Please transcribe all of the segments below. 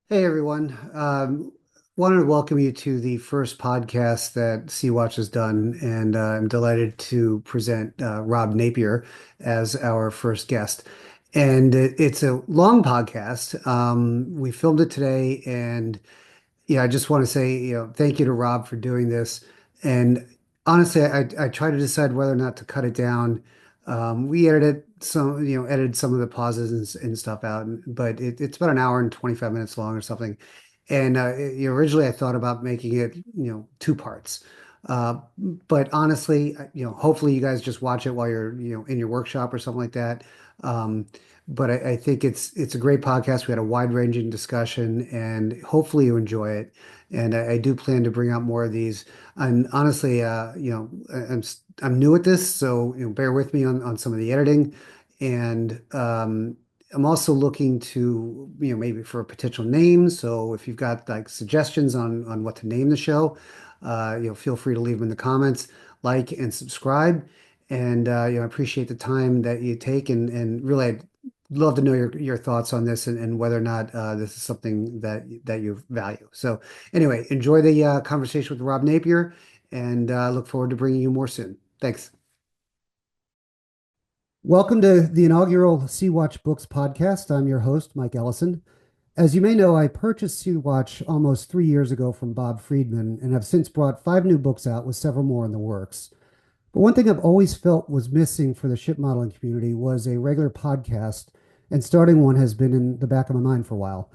Hey everyone. Wanted to welcome you to the first podcast that SeaWatch has done, and I'm delighted to present Rob Napier as our first guest. And it's a long podcast. We filmed it today, and yeah, I just want to say, thank you to Rob for doing this. And honestly, I try to decide whether or not to cut it down. We edited some of the pauses and stuff out, but it's about an hour and 25 minutes long or something. And originally I thought about making it, two parts. But honestly, hopefully you guys just watch it while you're, in your workshop or something like that. Um, but I think it's a great podcast. We had a wide-ranging discussion, and hopefully you enjoy it. And I do plan to bring out more of these. And honestly, I'm new at this, so bear with me on some of the editing. And I'm also looking to maybe for a potential name. So if you've got like suggestions on what to name the show, feel free to leave them in the comments, like and subscribe. And I appreciate the time that you take, and really I'd love to know your thoughts on this, and whether or not this is something that you value. So anyway, enjoy the conversation with Rob Napier, and look forward to bringing you more soon. Thanks. Welcome to the inaugural SeaWatch Books podcast. I'm your host, Mike Ellison. As you may know, I purchased SeaWatch almost 3 years ago from Bob Friedman and have since brought 5 new books out with several more in the works. But one thing I've always felt was missing for the ship modeling community was a regular podcast, and starting one has been in the back of my mind for a while.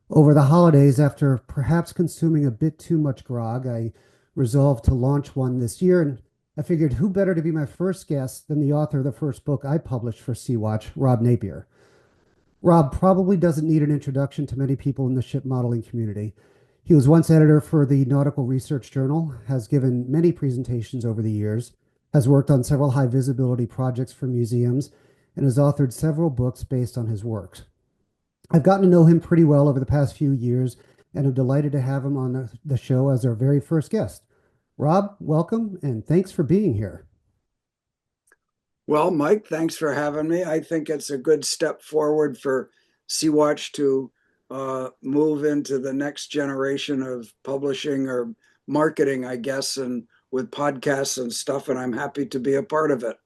Over the holidays, after perhaps consuming a bit too much grog, I resolved to launch one this year, and I figured who better to be my first guest than the author of the first book I published for SeaWatch, Rob Napier. Rob probably doesn't need an introduction to many people in the ship modeling community. He was once editor for the Nautical Research Journal, has given many presentations over the years, has worked on several high visibility projects for museums, and has authored several books based on his works. I've gotten to know him pretty well over the past few years, and I'm delighted to have him on the show as our very first guest. Rob, welcome, and thanks for being here. Well, Mike, thanks for having me. I think it's a good step forward for Sea-Watch to move into the next generation of publishing or marketing, I guess, and with podcasts and stuff. And I'm happy to be a part of it.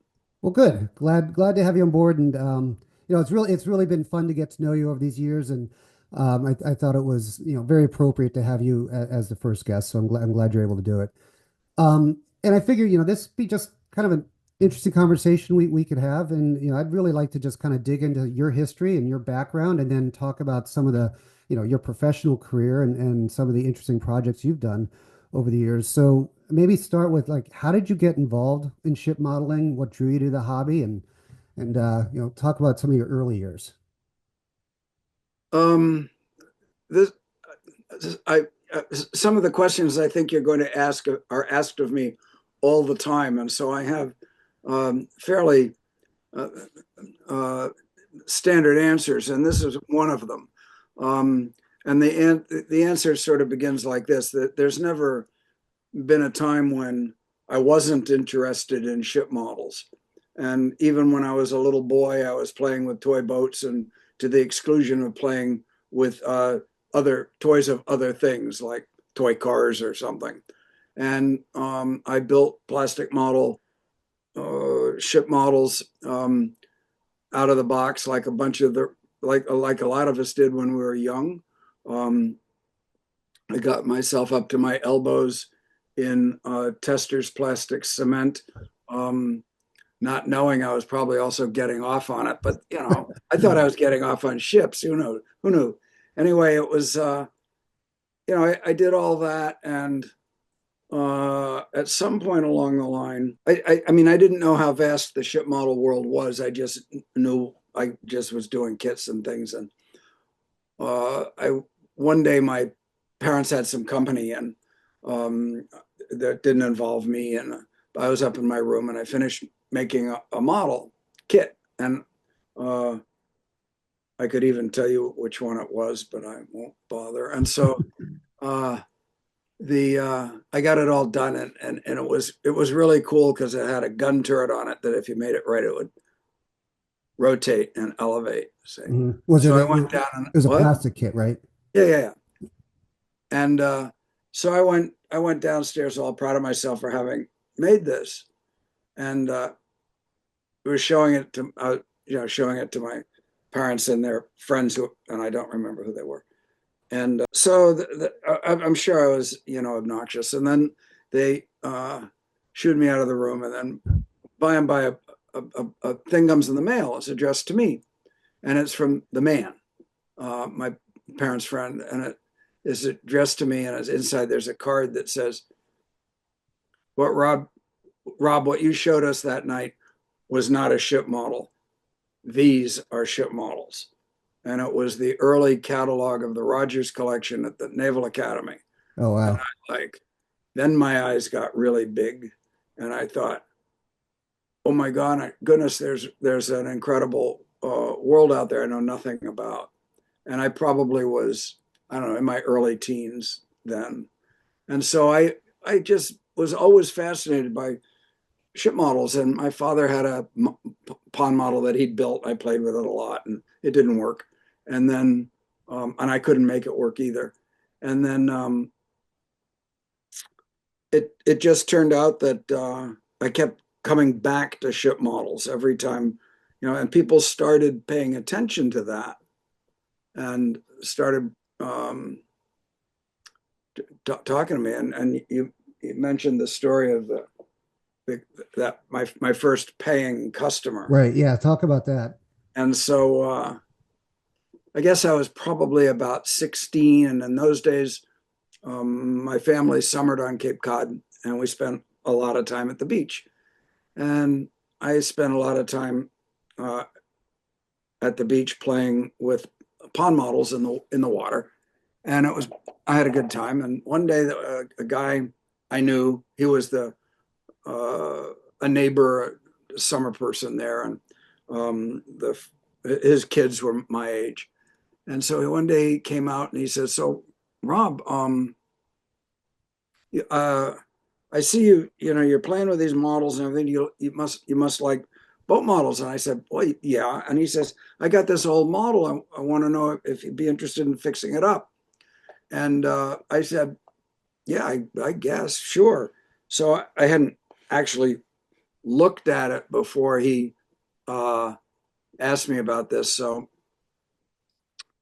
Well, good. Glad to have you on board, and it's really been fun to get to know you over these years, and I thought it was very appropriate to have you as the first guest. So I'm glad you're able to do it. And I figure this be just kind of an interesting conversation we could have, and I'd really like to just kind of dig into your history and your background, and then talk about some of the your professional career and some of the interesting projects you've done over the years. So maybe start with like, how did you get involved in ship modeling? What drew you to the hobby? And talk about some of your early years. Um, this, I, some of the questions I think you're going to ask are asked of me all the time, and so I have fairly uh, uh, standard answers, and this is one of them. And the answer sort of begins like this: that there's never been a time when I wasn't interested in ship models. And even when I was a little boy, I was playing with toy boats, and to the exclusion of playing with other toys of other things like toy cars or something. And I built plastic model ship models out of the box, like a bunch of the like a lot of us did when we were young. Um, I got myself up to my elbows in Tester's plastic cement, um, not knowing I was probably also getting off on it. But I thought I was getting off on ships. Who knew? Who knew? Anyway, it was I did all that, and at some point along the line, I mean, I didn't know how vast the ship model world was. I just knew I just was doing kits and things, and I one day my parents had some company, and um, that didn't involve me, and I was up in my room and I finished making a model kit, and uh, I could even tell you which one it was, but I won't bother. And so uh, the I got it all done, and it was really cool because it had a gun turret on it that if you made it right, it would rotate and elevate. Say, Mhm. Was so it I a, went it down and was a what? plastic kit, right? Yeah, yeah, yeah. And so I went downstairs all proud of myself for having made this, and was showing it to showing it to my parents and their friends who, and I don't remember who they were. And I'm sure I was, obnoxious. And then they shooed me out of the room. And then by and by, a thing comes in the mail. It's addressed to me, and it's from the man, my parents' friend, and it is addressed to me. And it's inside. There's a card that says, "What Rob, what you showed us that night was not a ship model. These are ship models." And it was the early catalog of the Rogers collection at the Naval Academy. Oh, And wow. I like, then my eyes got really big, and I thought, oh my God, goodness, there's an incredible world out there I know nothing about. And I probably was, I don't know, in my early teens then. And so I just was always fascinated by ship models. And my father had a pond model that he'd built. I played with it a lot, and it didn't work. And then, and I couldn't make it work either. And then it just turned out that I kept coming back to ship models every time, and people started paying attention to that and started talking to me. And you mentioned the story of that my first paying customer. Right. Yeah. Talk about that. And so I guess I was probably about 16. And in those days, my family summered on Cape Cod, and we spent a lot of time at the beach. And I spent a lot of time uh, at the beach playing with pond models in the water, and I had a good time. And one day, a guy I knew, he was uh, a neighbor, a summer person there, and his kids were my age. And so one day he came out and he said, "So, Rob, uh, I see you're playing with these models and everything. You must like boat models." And I said, "Well, yeah." And he says, "I got this old model. I want to know if you'd be interested in fixing it up." And I said, "Yeah, I guess, sure." So I hadn't actually looked at it before he uh, asked me about this. So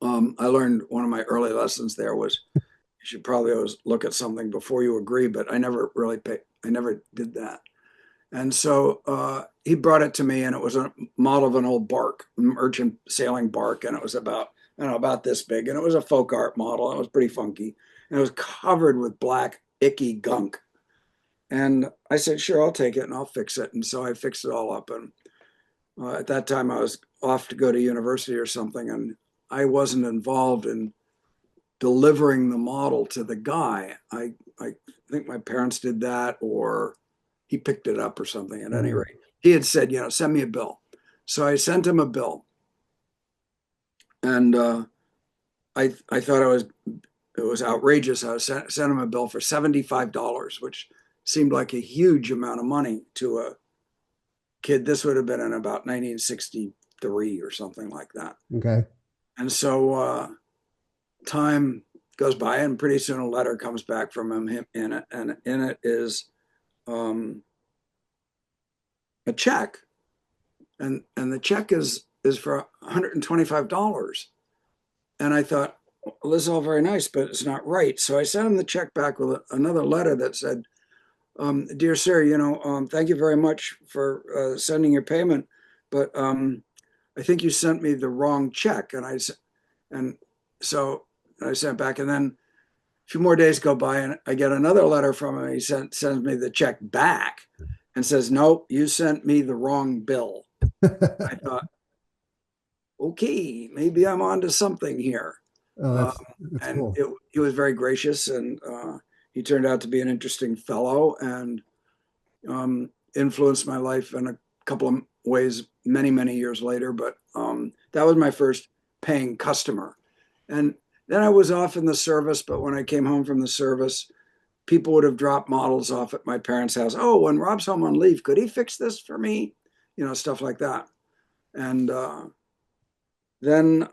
I learned one of my early lessons there was you should probably always look at something before you agree. But I never did that. And so he brought it to me, and it was a model of an old bark, merchant sailing bark, and it was about, I don't know, about this big, and it was a folk art model. And it was pretty funky, and it was covered with black icky gunk. And I said, "Sure, I'll take it and I'll fix it." And so I fixed it all up. And at that time, I was off to go to university or something, and I wasn't involved in delivering the model to the guy. I think my parents did that, or he picked it up or something. At any Mhm. rate, he had said, "Send me a bill." So I sent him a bill, and I thought it was outrageous. I sent him a bill for $75, which seemed like a huge amount of money to a kid. This would have been in about 1963 or something like that. Okay. And so time goes by, and pretty soon a letter comes back from him in it, and in it is um, a check, and the check is for $125. And I thought, well, this is all very nice, but it's not right. So I sent him the check back with another letter that said, "Dear sir, thank you very much for sending your payment, but I think you sent me the wrong check." And so I sent back, and then a few more days go by, and I get another letter from him. He sends me the check back and says, "Nope, you sent me the wrong bill." I thought, okay, maybe I'm onto something here. Oh, Um, that's and cool. he was very gracious, and he turned out to be an interesting fellow, and influenced my life in a couple of ways many, many years later. But that was my first paying customer. And then I was off in the service, but when I came home from the service, people would have dropped models off at my parents' house. "Oh, when Rob's home on leave, could he fix this for me?" Stuff like that. And then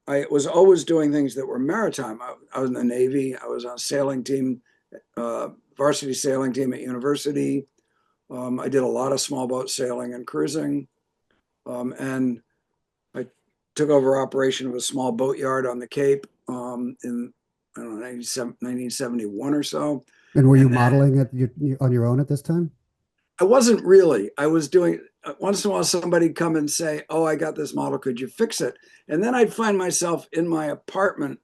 I was always doing things that were maritime. I was in the Navy. I was on a sailing team, varsity sailing team at university. I did a lot of small boat sailing and cruising. And I took over operation of a small boatyard on the Cape in, I don't know, 1971 or so. And were you And then modeling on your own at this time? I wasn't really. I was doing, once in a while, somebody'd come and say, "Oh, I got this model. Could you fix it?" And then I'd find myself in my apartment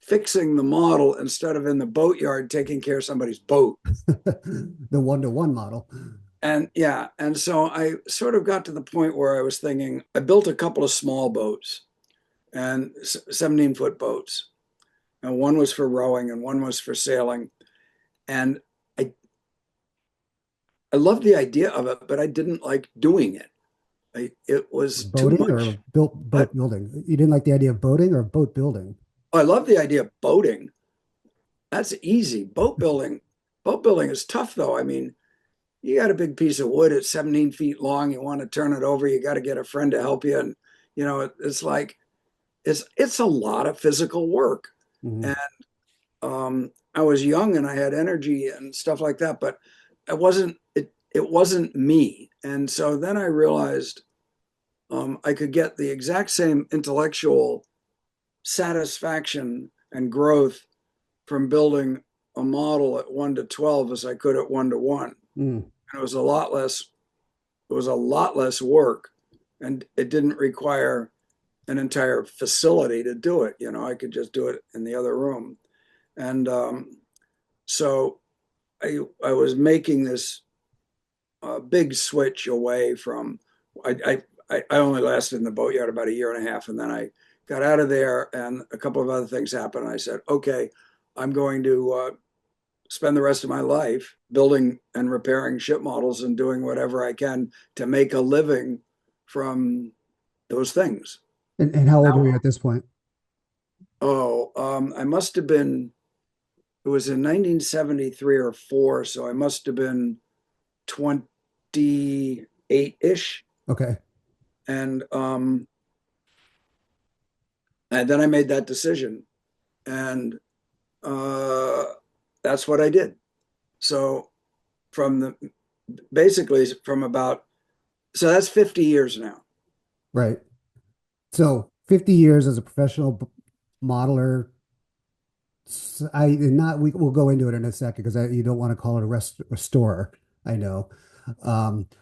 fixing the model instead of in the boatyard taking care of somebody's boat. The one-to-one model. And yeah, and so I sort of got to the point where I was thinking, I built a couple of small boats and 17-foot boats. And one was for rowing and one was for sailing. And I I loved the idea of it, but I didn't like doing it. It was too Boating or much. built I, boat building? You didn't like the idea of boating or boat building? I love the idea of boating. That's easy. Boat building is tough though. I mean, you got a big piece of wood, it's 17 feet long. You want to turn it over, you got to get a friend to help you. And it's like it's a lot of physical work. Hmm. And I was young and I had energy and stuff like that, but it wasn't me. And so then I realized I could get the exact same intellectual satisfaction and growth from building a model at 1 to 12 as I could at 1 to 1. Mm. And it was a lot less work, and it didn't require an entire facility to do it. I could just do it in the other room. And so I was making this big switch away from. I only lasted in the boatyard about a year and a half, and then I got out of there, and a couple of other things happened. And I said, okay, I'm going to spend the rest of my life building and repairing ship models and doing whatever I can to make a living from those things. And how old were you at this point? Oh, I must have been. It was in 1973 or four, so I must have been 28-ish. Okay. And then I made that decision, and uh, that's what I did. So from the basically from about so that's 50 years now. Right. So 50 years as a professional modeler. I not we'll go into it in a second because you don't want to call it a restorer. I know.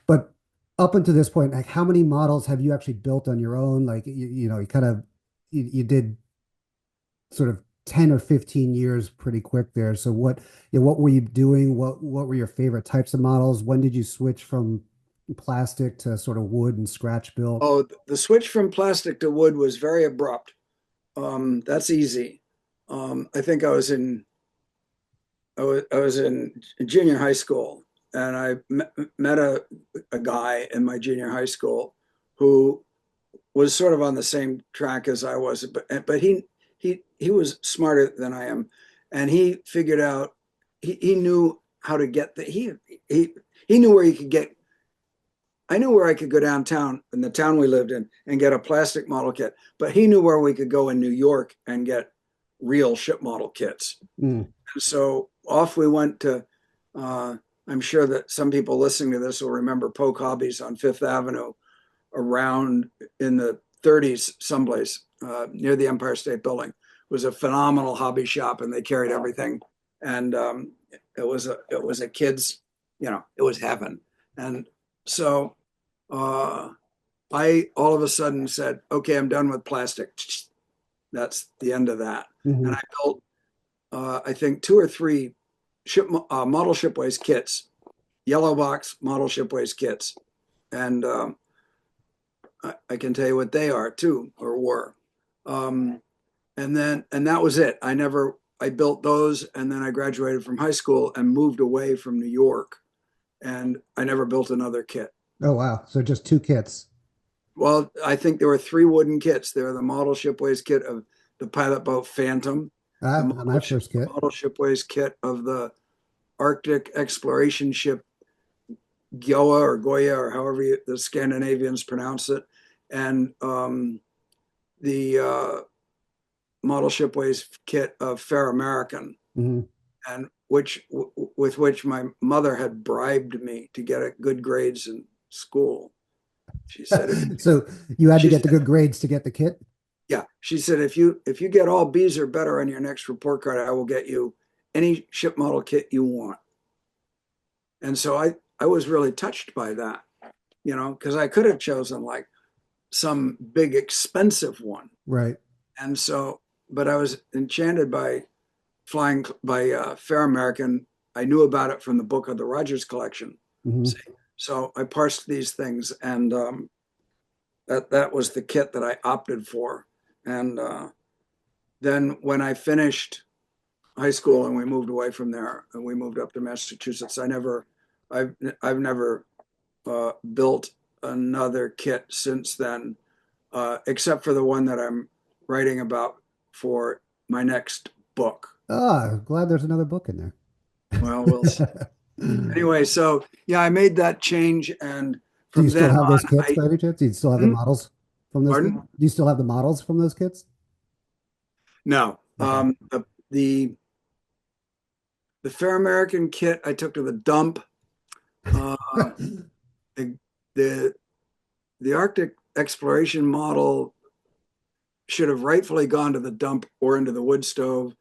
But up until this point, like how many models have you actually built on your own? Like you kind of you did sort of 10 or 15 years pretty quick there. So what were you doing? What were your favorite types of models? When did you switch from plastic to sort of wood and scratch built? Oh, the switch from plastic to wood was very abrupt. That's easy. I think I was in junior high school, and I met a guy in my junior high school who was sort of on the same track as I was, but he was smarter than I am, and he figured out he knew how to get he knew where he could get. I knew where I could go downtown in the town we lived in and get a plastic model kit, but he knew where we could go in New York and get real ship model kits. Mm. And so off we went to. I'm sure that some people listening to this will remember Polk Hobbies on Fifth Avenue around in the 30s, someplace near the Empire State Building. It was a phenomenal hobby shop, and they carried everything. And it was a kid's, it was heaven. And so uh, I all of a sudden said, okay, I'm done with plastic. That's the end of that. And Hmm. I built, I think, two or three model shipways kits, yellow box model shipways kits. And I can tell you what they are too, or were. Um, and that was it. I built those, and then I graduated from high school and moved away from New York, and I never built another kit. Oh wow. So just two kits. Well, I think there were three wooden kits. There were the model shipways kit of the pilot boat Phantom, the Ah, my first the kit. model shipways kit of the Arctic exploration ship Gyoa or Goya or however the Scandinavians pronounce it, and the model shipways kit of Fair American, Hmm. and with which my mother had bribed me to get good grades in school. She said, So you had to she get the said, good grades to get the kit? yeah, she said, if you get all B's or better on your next report card, I will get you any ship model kit you want. And so I was really touched by that, because I could have chosen like some big expensive one. Right. And so, but I was enchanted by flying by Fair American. I knew about it from the book of the Rogers collection. Hmm. See? So I parsed these things, and that was the kit that I opted for. And then when I finished high school and we moved away from there and we moved up to Massachusetts, I've never built another kit since then, except for the one that I'm writing about for my next book. Ah, glad there's another book in there. Well, we'll see. Anyway, so yeah, I made that change, and Do you from still then have those on, kits by any chance? Do you still have the hmm, models from those kits? pardon? Do you still have the models from those kits? No, Okay. the Fair American kit I took to the dump. Uh, the the the Arctic exploration model should have rightfully gone to the dump or into the wood stove,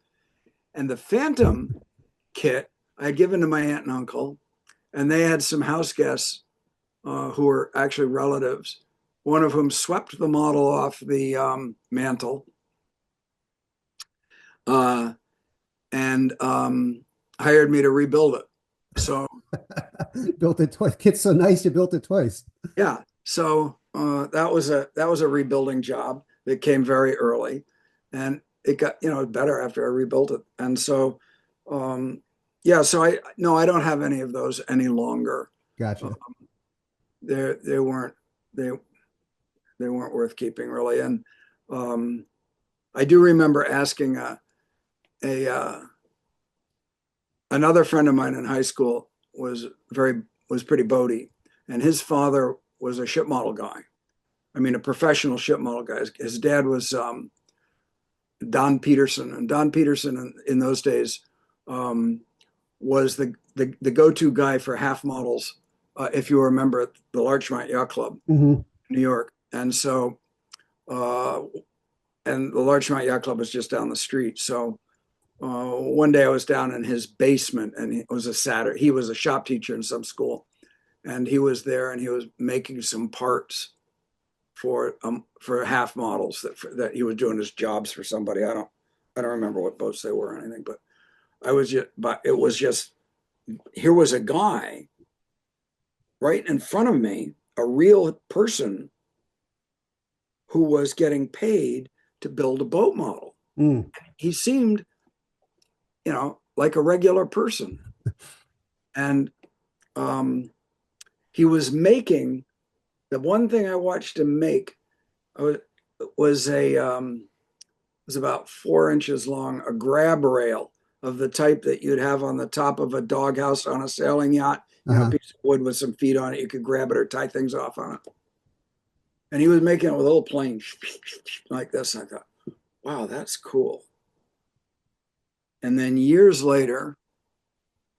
and the Phantom kit I had given to my aunt and uncle, and they had some house guests who were actually relatives, one of whom swept the model off the mantle uh, and hired me to rebuild it. So Built it twice. Kit's so nice you built it twice. yeah, so that was a rebuilding job that came very early, and it got better after I rebuilt it. And so yeah, so I no, I don't have any of those any longer. Uh, Gotcha. they weren't they they weren't worth keeping really. And um, I do remember asking a another friend of mine in high school was pretty boaty, and his father was a ship model guy. I mean, a professional ship model guy. His dad was Don Peterson, and Don Peterson in those days um, was the go-to guy for half models. If you remember the Larchmont Yacht Club, Hmm. New York, and so uh, and the Larchmont Yacht Club was just down the street. So one day I was down in his basement, and it was a Saturday. He was a shop teacher in some school, and he was there, and he was making some parts for half models that he was doing his jobs for somebody. I don't remember what boats they were or anything, but it was just here was a guy right in front of me, a real person who was getting paid to build a boat model. Mm. He seemed, like a regular person, and um, he was making the one thing I watched him make was a was about 4 inches long, a grab rail of the type that you'd have on the top of a doghouse on a sailing yacht. A Uh-huh. piece of wood with some feet on it. You could grab it or tie things off on it. And he was making it with a little plane like this. And I thought, wow, that's cool. And then years later,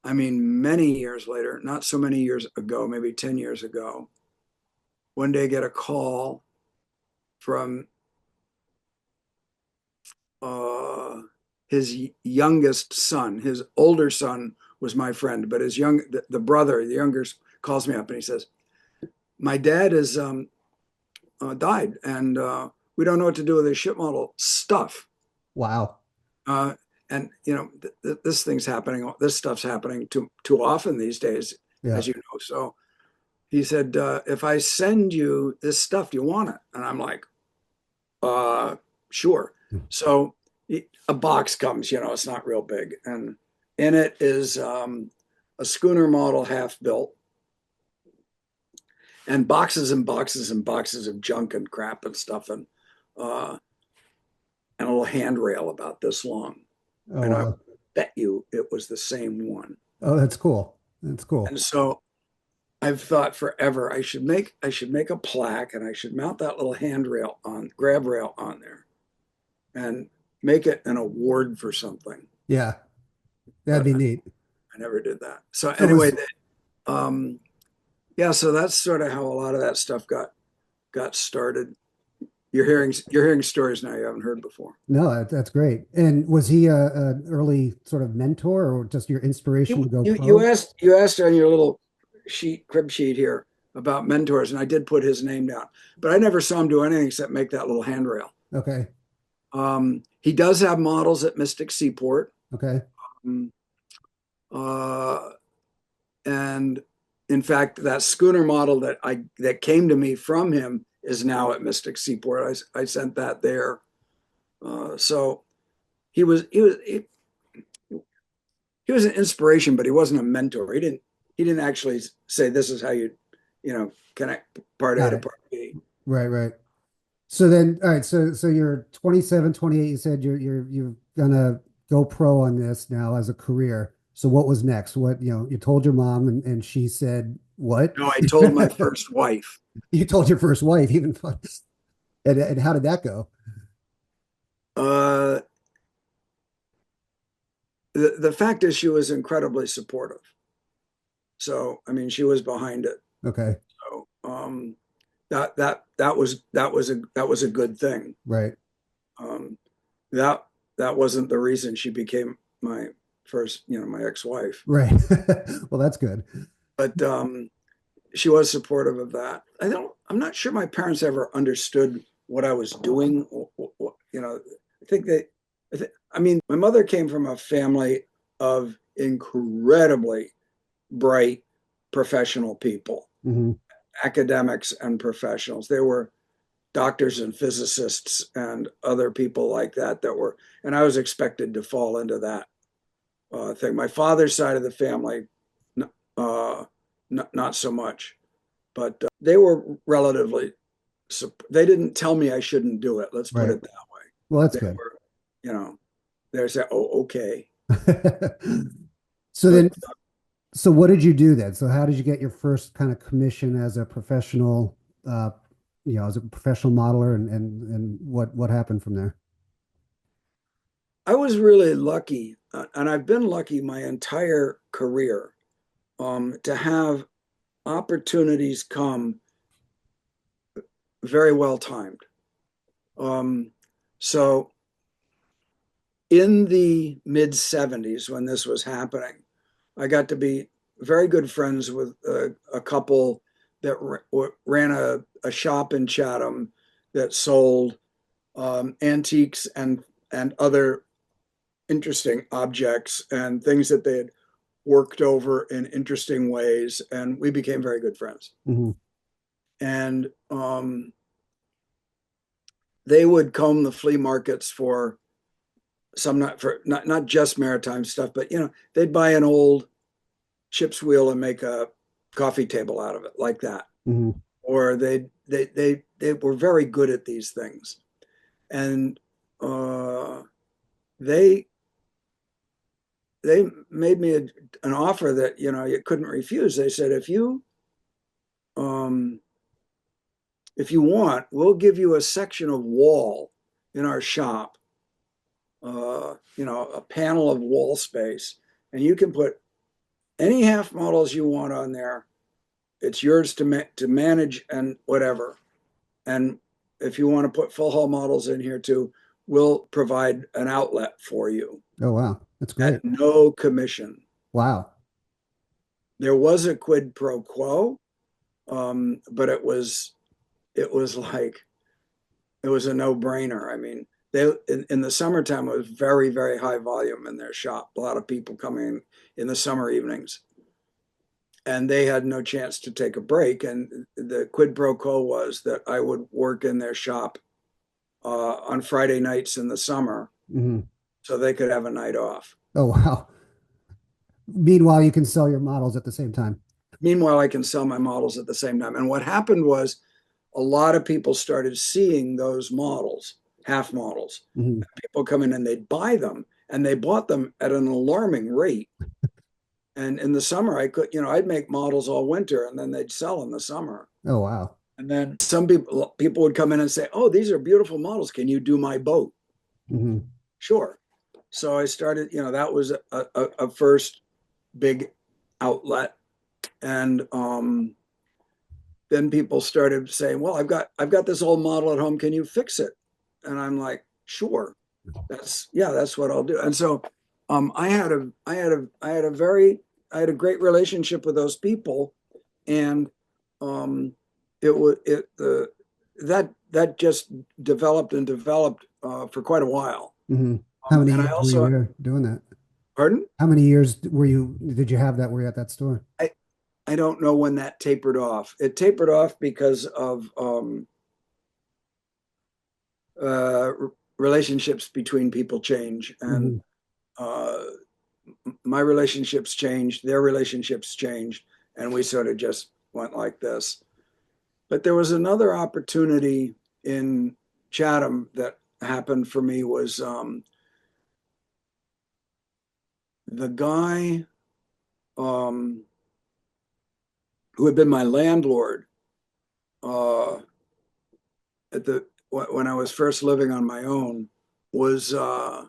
I mean, many years later, not so many years ago, maybe 10 years ago, one day I get a call from uh, his youngest son. His older son was my friend, but the brother, the younger, calls me up and he says, "My dad has died, and we don't know what to do with his ship model stuff." Wow. Uh, and this stuff's happening too often these days, Yeah. as you know. So he said, "If I send you this stuff, do you want it?" And I'm like, uh, sure. So a box comes, it's not real big. And in it is a schooner model half built and boxes and boxes and boxes of junk and crap and stuff uh, and a little handrail about this long. Oh, And I wow. bet you it was the same one. Oh, that's cool. That's cool. And so I've thought forever I should make a plaque and I should mount that little handrail on grab rail on there. And make it an award for something, Yeah, that'd but be neat. I never did that. So So anyway, was um, yeah, so that's sort of how a lot of that stuff got started. You're hearing stories now you haven't heard before. no, that's great. And was he an early sort of mentor or just your inspiration to You go you you pro? asked you asked on your little crib sheet here about mentors, and I did put his name down, but I never saw him do anything except make that little handrail. Okay, He does have models at Mystic Seaport, okay, um, uh, and in fact, that schooner model that came to me from him is now at Mystic Seaport. I sent that there. So he was an inspiration, but he wasn't a mentor. He didn't actually say this is how you connect part A got to it. part B. Right, right. So then, all right, so you're 27, 28. You said you're gonna go pro on this now as a career. So what was next? What, you told your mom and she said what? No, I told my first wife. You told your first wife, even fun. And how did that go? Uh, the fact is, she was incredibly supportive. So I mean, she was behind it. Okay, So that was a good thing. right, Um, that that wasn't the reason she became my first, my ex-wife, right. Well, that's good. but she was supportive of that. I'm not sure my parents ever understood what I was doing. I think I mean, my mother came from a family of incredibly bright professional people, Hmm. academics and professionals. They were doctors and physicists and other people like that and I was expected to fall into that thing. My father's side of the family, uh, not so much, but they were relatively. They didn't tell me I shouldn't do it. Let's put Right. it that way. Well, that's They good. were, you know, they said, "Oh, okay," So then, but so what did you do then? So how did you get your first kind of commission as a professional, uh, as a professional modeler and what happened from there? I was really lucky, and I've been lucky my entire career to have opportunities come very well timed. Um, so in the mid 70s, when this was happening, I got to be very good friends with a couple that ran a shop in Chatham that sold antiques and other interesting objects and things that they had worked over in interesting ways, and we became very good friends. Hmm. And they would comb the flea markets for not just maritime stuff, but they'd buy an old chip's wheel and make a coffee table out of it like that. Hmm. Or they were very good at these things, and they they made me an offer that you couldn't refuse. They said, um, if you want, we'll give you a section of wall in our shop, a panel of wall space, and you can put any half models you want on there. It's yours to manage and whatever. And if you want to put full hull models in here too, we'll provide an outlet for you Oh, wow. That's great. at no commission. Wow. There was a quid pro quo, but it was a no brainer. I mean, they in the summertime it was very, very high volume in their shop. A lot of people coming in the summer evenings, and they had no chance to take a break. And the quid pro quo was that I would work in their shop on Friday nights in the summer Hmm. so they could have a night off. Oh, wow. Meanwhile, you can sell your models at the same time. Meanwhile, I can sell my models at the same time. And what happened was a lot of people started seeing those models, half models. Hmm. People come in and they'd buy them, and they bought them at an alarming rate. And in the summer, I'd make models all winter, and then they'd sell in the summer. Oh, wow. And then some people would come in and say, "Oh, these are beautiful models. Can you do my boat?" Hmm. Sure. So I started, that was a first big outlet. And then people started saying, well, I've got this old model at home. Can you fix it? And I'm like, sure. That's what I'll do. And so I had a great relationship with those people. And um, it was it that just developed and developed for quite a while. Hmm. How many And I years were you also, there doing that? pardon, How many years did you have that were you at that store? I I don't know when that tapered off. It tapered off because of uh, relationships between people change, and Hmm. uh, my relationships changed, their relationships changed, and we sort of just went like this. But there was another opportunity in Chatham that happened for me was the guy um, who had been my landlord uh, at the when I was first living on my own was a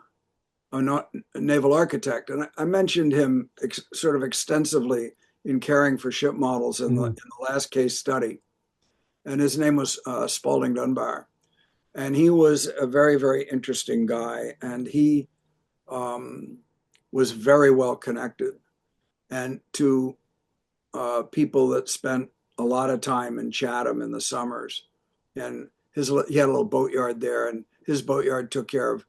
naval architect, and I mentioned him sort of extensively in caring for ship models in Hmm. the last case study, and his name was Spalding Dunbar, and he was a very very interesting guy, and he um, was very well connected, and to people that spent a lot of time in Chatham in the summers, and he had a little boatyard there, and his boatyard took care of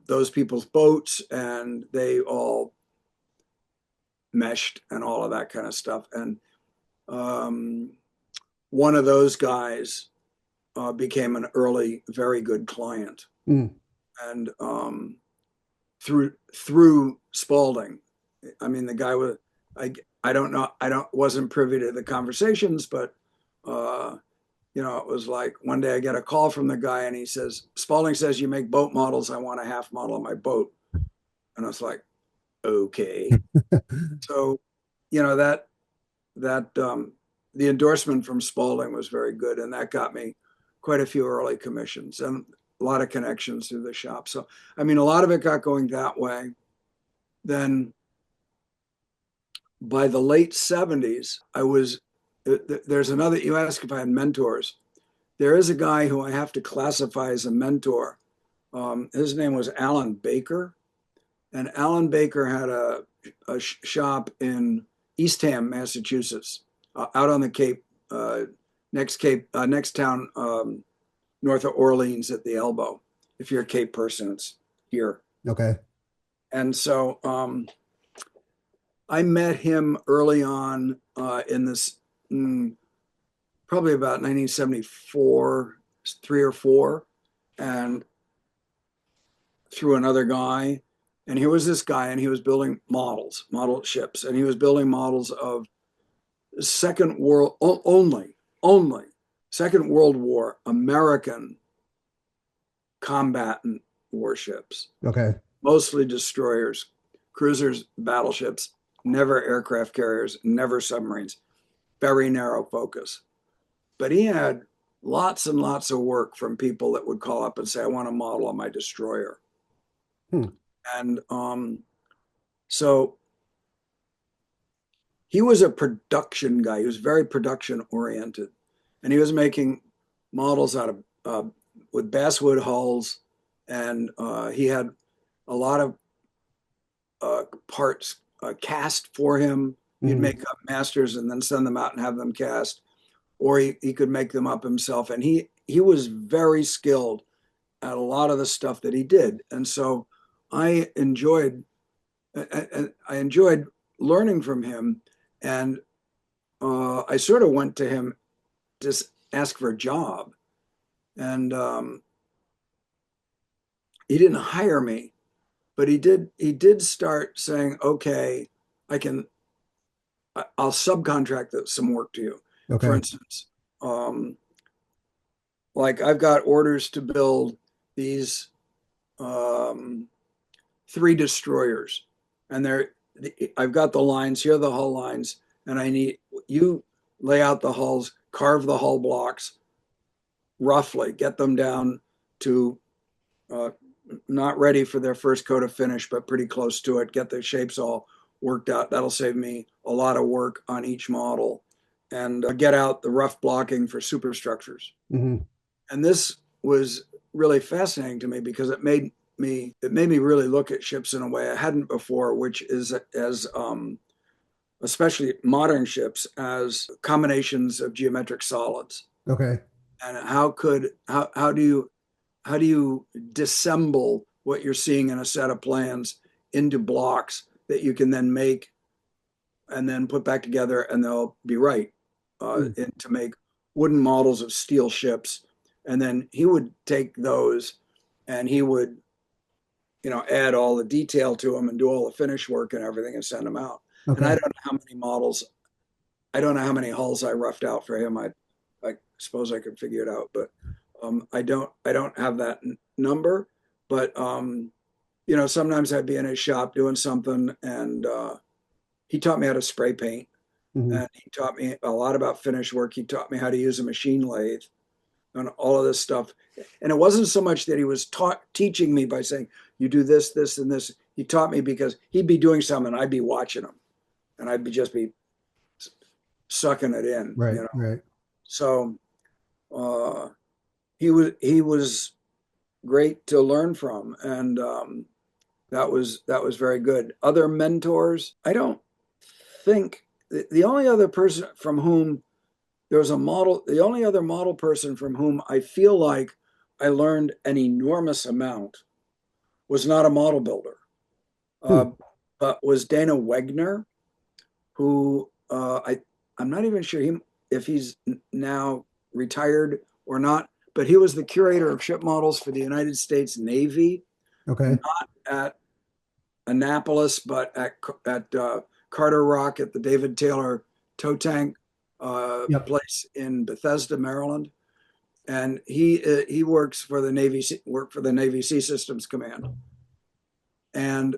those people's boats, and they all meshed and all of that kind of stuff. And um, one of those guys became an early, very good client, Mm. and through Spalding. I mean, the guy was I don't know, wasn't privy to the conversations, but uh, it was like one day I get a call from the guy, and he says, Spalding says you make boat models. I want a half model of my boat. And I was like, okay. So, that that the endorsement from Spalding was very good, and that got me quite a few early commissions and a lot of connections through the shop. So, I mean, a lot of it got going that way. Then by the late 70s, there's another, you ask if I had mentors. There is a guy who I have to classify as a mentor. His name was Alan Baker, and Alan Baker had a shop in Eastham, Massachusetts, out on the Cape, next town north of Orleans at the Elbow. If you're a Cape person, it's here. Okay. And so I met him early on in this, probably about 1974, 3 or 4, and through another guy. And here was this guy, and he was building model ships, and he was building models of Second World only Second World War American combatant warships, Okay. mostly destroyers, cruisers, battleships, never aircraft carriers, never submarines, very narrow focus. But he had lots and lots of work from people that would call up and say, I want a model of my destroyer. Hmm. And so he was a production guy. He was very production oriented, and he was making models out of with basswood hulls, and he had a lot of parts cast for him. He'd Hmm. make up masters and then send them out and have them cast, or he could make them up himself. And he was very skilled at a lot of the stuff that he did, and so I enjoyed I enjoyed learning from him, and I sort of went to him to ask for a job, and he didn't hire me, but he did start saying, okay, I can I'll subcontract some work to you. For Okay. instance, um, like I've got orders to build these um, 3 destroyers, and I've got the lines here, are the hull lines, and I need you lay out the hulls, carve the hull blocks roughly, get them down to not ready for their first coat of finish, but pretty close to it, get the shapes all worked out. That'll save me a lot of work on each model and get out the rough blocking for superstructures. Hmm. And this was really fascinating to me because it made me really look at ships in a way I hadn't before, which is as especially modern ships as combinations of geometric solids. Okay. And how do you dissemble what you're seeing in a set of plans into blocks that you can then make and then put back together, and they'll be right, Mm. and to make wooden models of steel ships. And then he would take those and he would, add all the detail to them and do all the finish work and everything and send them out. And I Okay. don't know how many models, I don't know how many hulls I roughed out for him. I suppose I could figure it out, but I don't have that number. But sometimes I'd be in his shop doing something, and he taught me how to spray paint, Hmm. and he taught me a lot about finish work. He taught me how to use a machine lathe and all of this stuff. And it wasn't so much that he was teaching me by saying, you do this, this, and this. He taught me because he'd be doing something and I'd be watching him, and I'd just be sucking it in, Right, right. So uh, he was great to learn from, and that was very good. Other mentors, I don't think the only other person from whom there was a model, the only other model person from whom I feel like I learned an enormous amount was not a model builder, Hmm. uh, but was Dana Wegner, who I'm not even sure if he's now retired or not, but he was the curator of ship models for the United States Navy, Okay. not at Annapolis, but at Carter Rock at the David Taylor tow tank Yep. place in Bethesda, Maryland. And he worked for the Navy Sea Systems Command. And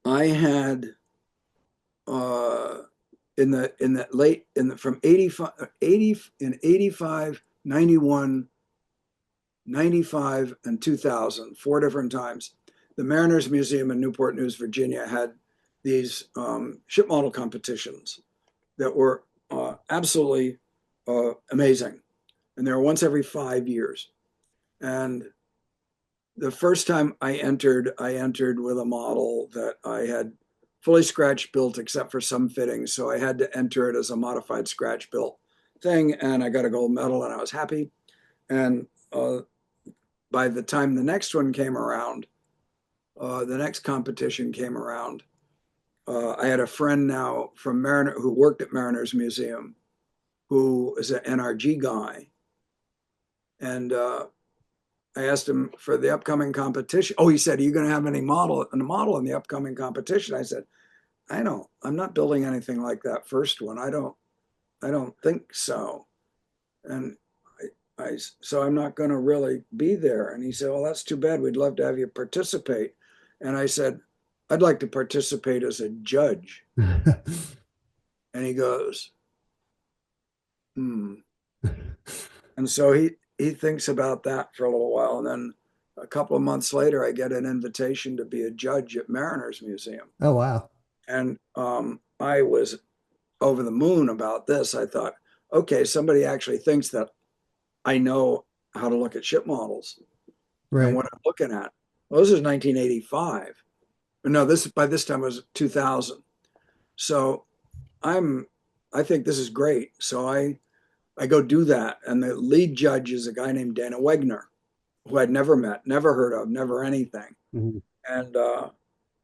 I had uh, in the late in the from 85 80 in 85 91 95 and 2000, four different times, the Mariners Museum in Newport News, Virginia had these ship model competitions that were absolutely amazing, and they were once every 5 years. And the first time I entered with a model that I had fully scratch built except for some fittings. So I had to enter it as a modified scratch built thing, and I got a gold medal, and I was happy. And by the time the next one came around, the next competition came around. I had a friend now from Mariner who worked at Mariners Museum, who is an NRG guy, and I asked him for the upcoming competition. Oh, he said, "Are you going to have any model in the upcoming competition?" I said, "I don't. I'm not building anything like that first one. I don't think so." And so I'm not going to really be there. And he said, "Well, that's too bad. We'd love to have you participate." And I said, "I'd like to participate as a judge." And he goes, "Hmm." And so he thinks about that for a little while, and then a couple of months later, I get an invitation to be a judge at Mariners Museum. Oh, wow. And I was over the moon about this. I thought, okay, somebody actually thinks that I know how to look at ship models and Right. what I'm looking at. Well, this is 1985. No, this by this time was 2000. So I'm I think this is great. So I go do that, and the lead judge is a guy named Dana Wegner, who I'd never met, never heard of, never anything. Mhm. And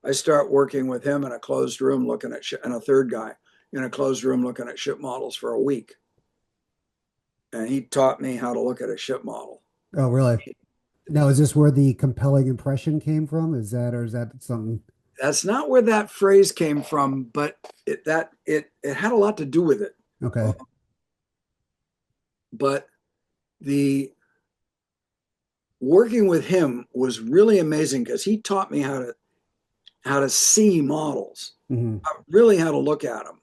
I start working with him in a closed room looking at and a third guy in a closed room looking at ship models for a week. And he taught me how to look at a ship model. Oh, really? Now, is this where the compelling impression came from? Is that, or is that something? That's not where that phrase came from, but it had a lot to do with it. Uh, Okay. but the working with him was really amazing because he taught me how to see models, Hmm. really how to look at them.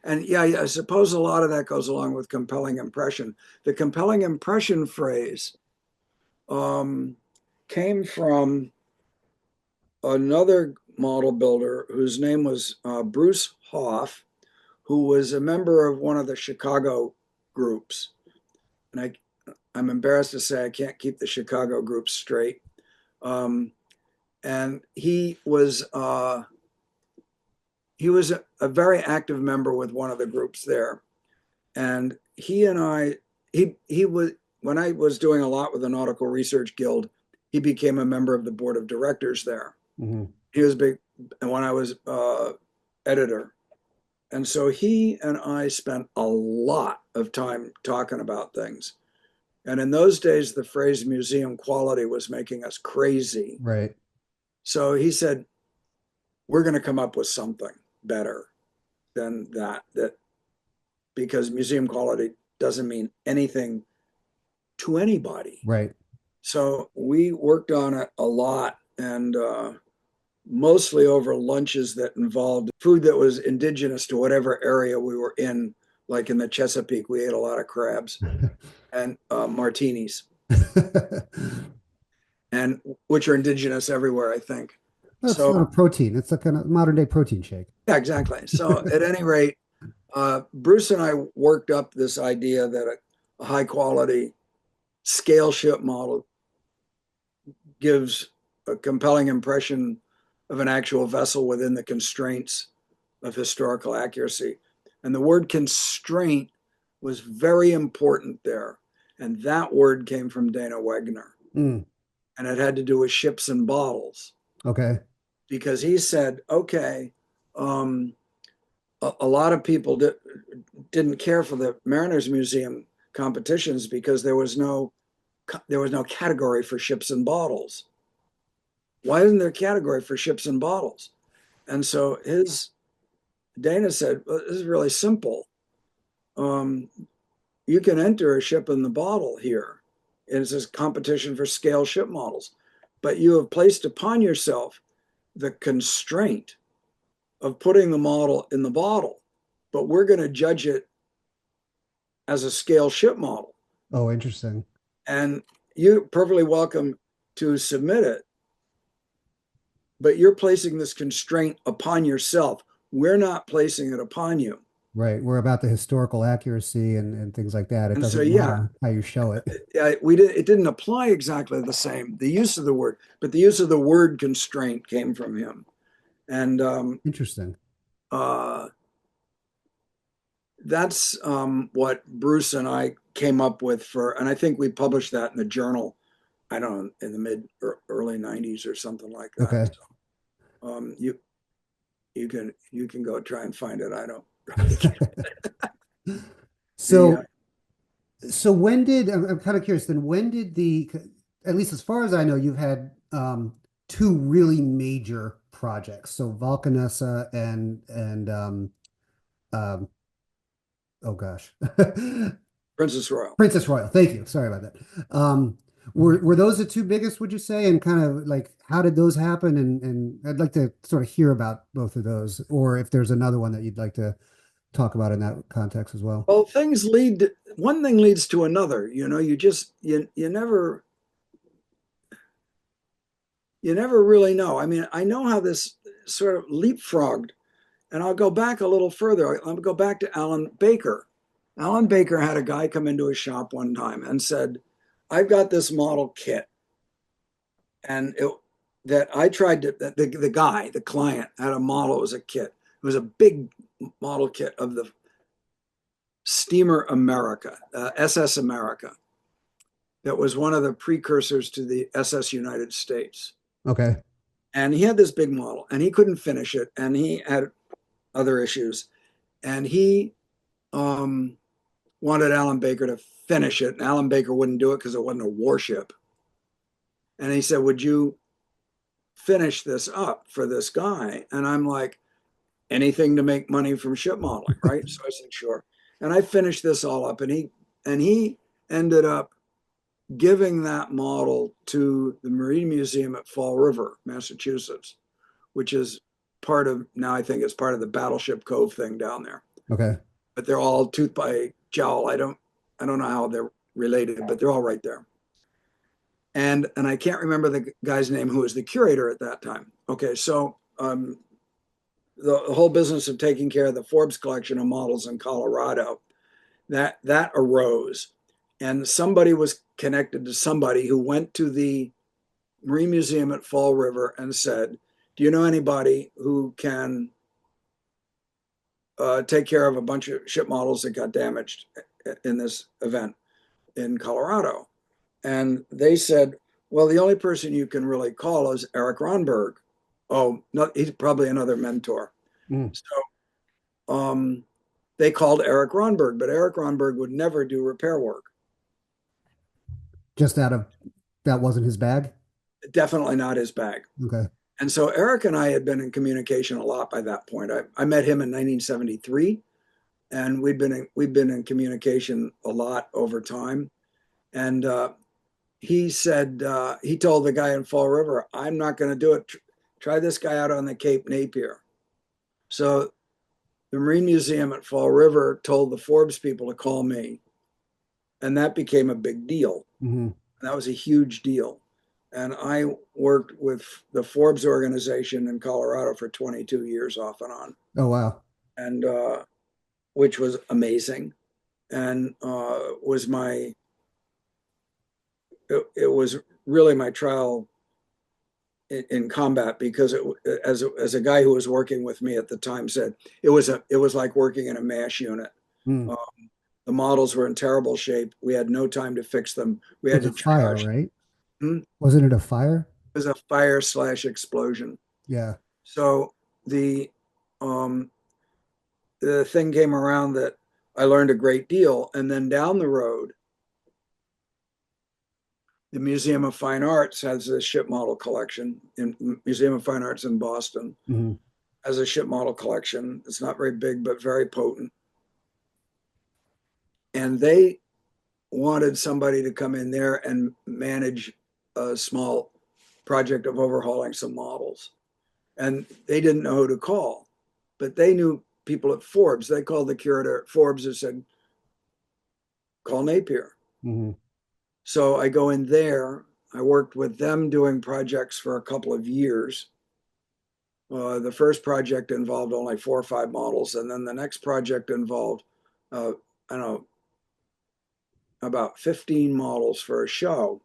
And yeah, I suppose a lot of that goes along with compelling impression. The compelling impression phrase um, came from another model builder whose name was Bruce Hoff, who was a member of one of the Chicago groups. And I'm embarrassed to say I can't keep the Chicago groups straight. And he was a very active member with one of the groups there. And he was, when I was doing a lot with the Nautical Research Guild, he became a member of the board of directors there. Hmm. He was big, and when I was editor. And so he and I spent a lot of time talking about things. And in those days, the phrase museum quality was making us crazy. Right. So he said, we're going to come up with something better than that because museum quality doesn't mean anything to anybody. Right. So we worked on it a lot, and mostly over lunches that involved food that was indigenous to whatever area we were in. Like in the Chesapeake, we ate a lot of crabs and martinis, and which are indigenous everywhere, I think. That's So sort of protein. It's like a modern day protein shake. yeah, exactly. So at any rate, Bruce and I worked up this idea that a high quality scale ship model gives a compelling impression of an actual vessel within the constraints of historical accuracy. And the word constraint was very important there. And that word came from Dana Wegner. Mm, And it had to do with ships and bottles. okay. Because he said, okay, um, a lot of people didn't care for the Mariners Museum competitions because there was no category for ships and bottles. Why isn't there a category for ships and bottles? And so Dana said, well, this is really simple. Um, you can enter a ship in the bottle here. It's a competition for scale ship models, but you have placed upon yourself the constraint of putting the model in the bottle, but we're going to judge it as a scale ship model. Oh, interesting. And you're perfectly welcome to submit it, but you're placing this constraint upon yourself. We're not placing it upon you. Right. We're about the historical accuracy and things like that. It And so, doesn't yeah, matter how you show it. it didn't apply exactly the same, the use of the word, but the use of the word constraint came from him. And Interesting. uh, that's what Bruce and I came up with and I think we published that in the journal, I don't know, in the mid or early 90s or something like that. Okay. So, you can go try and find it. I don't really care. The So So when did I'm kind of curious then when did at least as far as I know you've had two really major projects. So Valkenisse and um oh gosh. Princess Royal. Princess Royal. Thank you. Sorry about that. Were those the two biggest, would you say? And kind of like how did those happen? And I'd like to sort of hear about both of those, or if there's another one that you'd like to talk about in that context as well. Well, one thing leads to another. You never really know. I mean, I know how this sort of leapfrogged, and I'll go back a little further. I'll go back to Alan Baker. Alan Baker had a guy come into his shop one time and said, I've got this model kit. And that I tried to, the client had a model, it was a kit. It was a big model kit of the steamer America, SS America, that was one of the precursors to the SS United States. Okay. And he had this big model and he couldn't finish it. And he had other issues. And he wanted Alan Baker to finish it. And Alan Baker wouldn't do it because it wasn't a warship. And he said, would you finish this up for this guy? And I'm like, anything to make money from ship modeling, right? So I said, sure. And I finished this all up. And he ended up giving that model to the Marine Museum at Fall River, Massachusetts, which is now I think it's part of the Battleship Cove thing down there. Okay. But they're all tooth by jowl. I don't know how they're related, but they're all right there. and I can't remember the guy's name who was the curator at that time. Okay, so the whole business of taking care of the Forbes collection of models in Colorado, that arose, and somebody was connected to somebody who went to the Marine Museum at Fall River and said, "Do you know anybody who can take care of a bunch of ship models that got damaged in this event in Colorado?" And they said, "Well, the only person you can really call is Eric Ronberg." Oh, no, he's probably another mentor. Mm. So they called Eric Ronberg, but Eric Ronberg would never do repair work. Just out of that wasn't his bag. Definitely not his bag. Okay. And so Eric and I had been in communication a lot by that point. I met him in 1973, and we'd been in communication a lot over time. And he said he told the guy in Fall River, "I'm not going to do it. Try this guy out on the Cape Napier." So the Marine Museum at Fall River told the Forbes people to call me, and that became a big deal. Hmm. That was a huge deal. And I worked with the Forbes organization in Colorado for 22 years off and on, Oh, wow. and which was amazing, and was it was really my trial in combat, because as a guy who was working with me at the time said, it was like working in a MASH unit. Mm. Um, the models were in terrible shape. We had no time to fix them. We It had was to a fire, triage. right? Hmm? It Wasn't it a fire? was a fire/explosion. Yeah. So the um, the thing came around that I learned a great deal, and then down the road, the Museum of Fine Arts has a ship model collection. In Museum of Fine Arts in Boston Hmm. has a ship model collection. It's not very big, but very potent. And they wanted somebody to come in there and manage a small project of overhauling some models. And they didn't know who to call, but they knew people at Forbes. They called the curator at Forbes and said, "Call Napier." Hmm. So I go in there. I worked with them doing projects for a couple of years. The first project involved only 4 or 5 models, and then the next project involved, I don't know, about 15 models for a show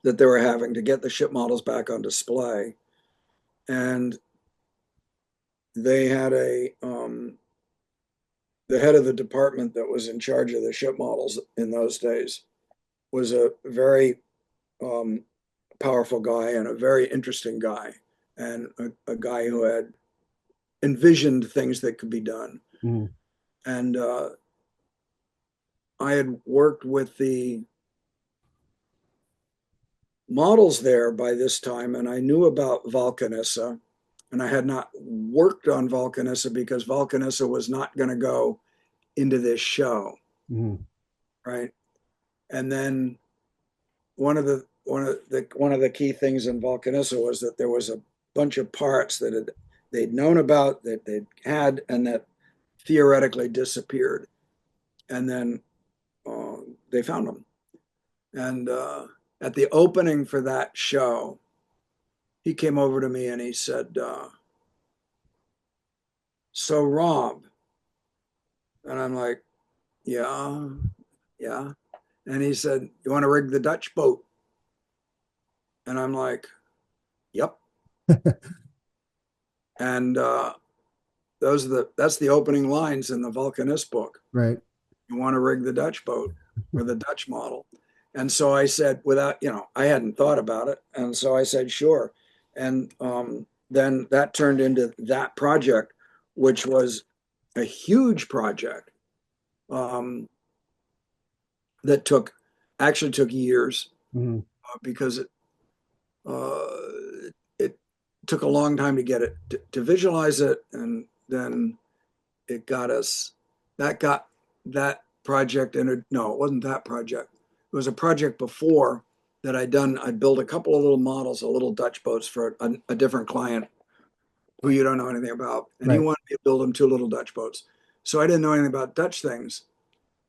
that they were having to get the ship models back on display. And they had the head of the department that was in charge of the ship models in those days was a very um, powerful guy and a very interesting guy, and a guy who had envisioned things that could be done. Hmm. And I had worked with the models there by this time, and I knew about Valkenisse, and I had not worked on Valkenisse because Valkenisse was not going to go into this show, Hmm. right? And then one of the key things in Valkenisse was that there was a bunch of parts they'd known about, that they'd had, and that theoretically disappeared, and then they found them. And at the opening for that show, he came over to me and he said, "So Rob," and I'm like, "Yeah, yeah." And he said, "You want to rig the Dutch boat?" And I'm like, "Yep." And that's the opening lines in the Vulcanist book. Right. "You want to rig the Dutch boat, or the Dutch model?" And so I said, without, I hadn't thought about it. And so I said, "Sure." And then that turned into that project, which was a huge project, um, that actually took years, Hmm. because uh, it took a long time to get it to visualize it, and then it got us that got that project in. No, it wasn't that project. It was a project before that I'd done. I built a couple of little models of little Dutch boats for a different client who you don't know anything about, and he Right. wanted me to build him 2 little Dutch boats. So I didn't know anything about Dutch things,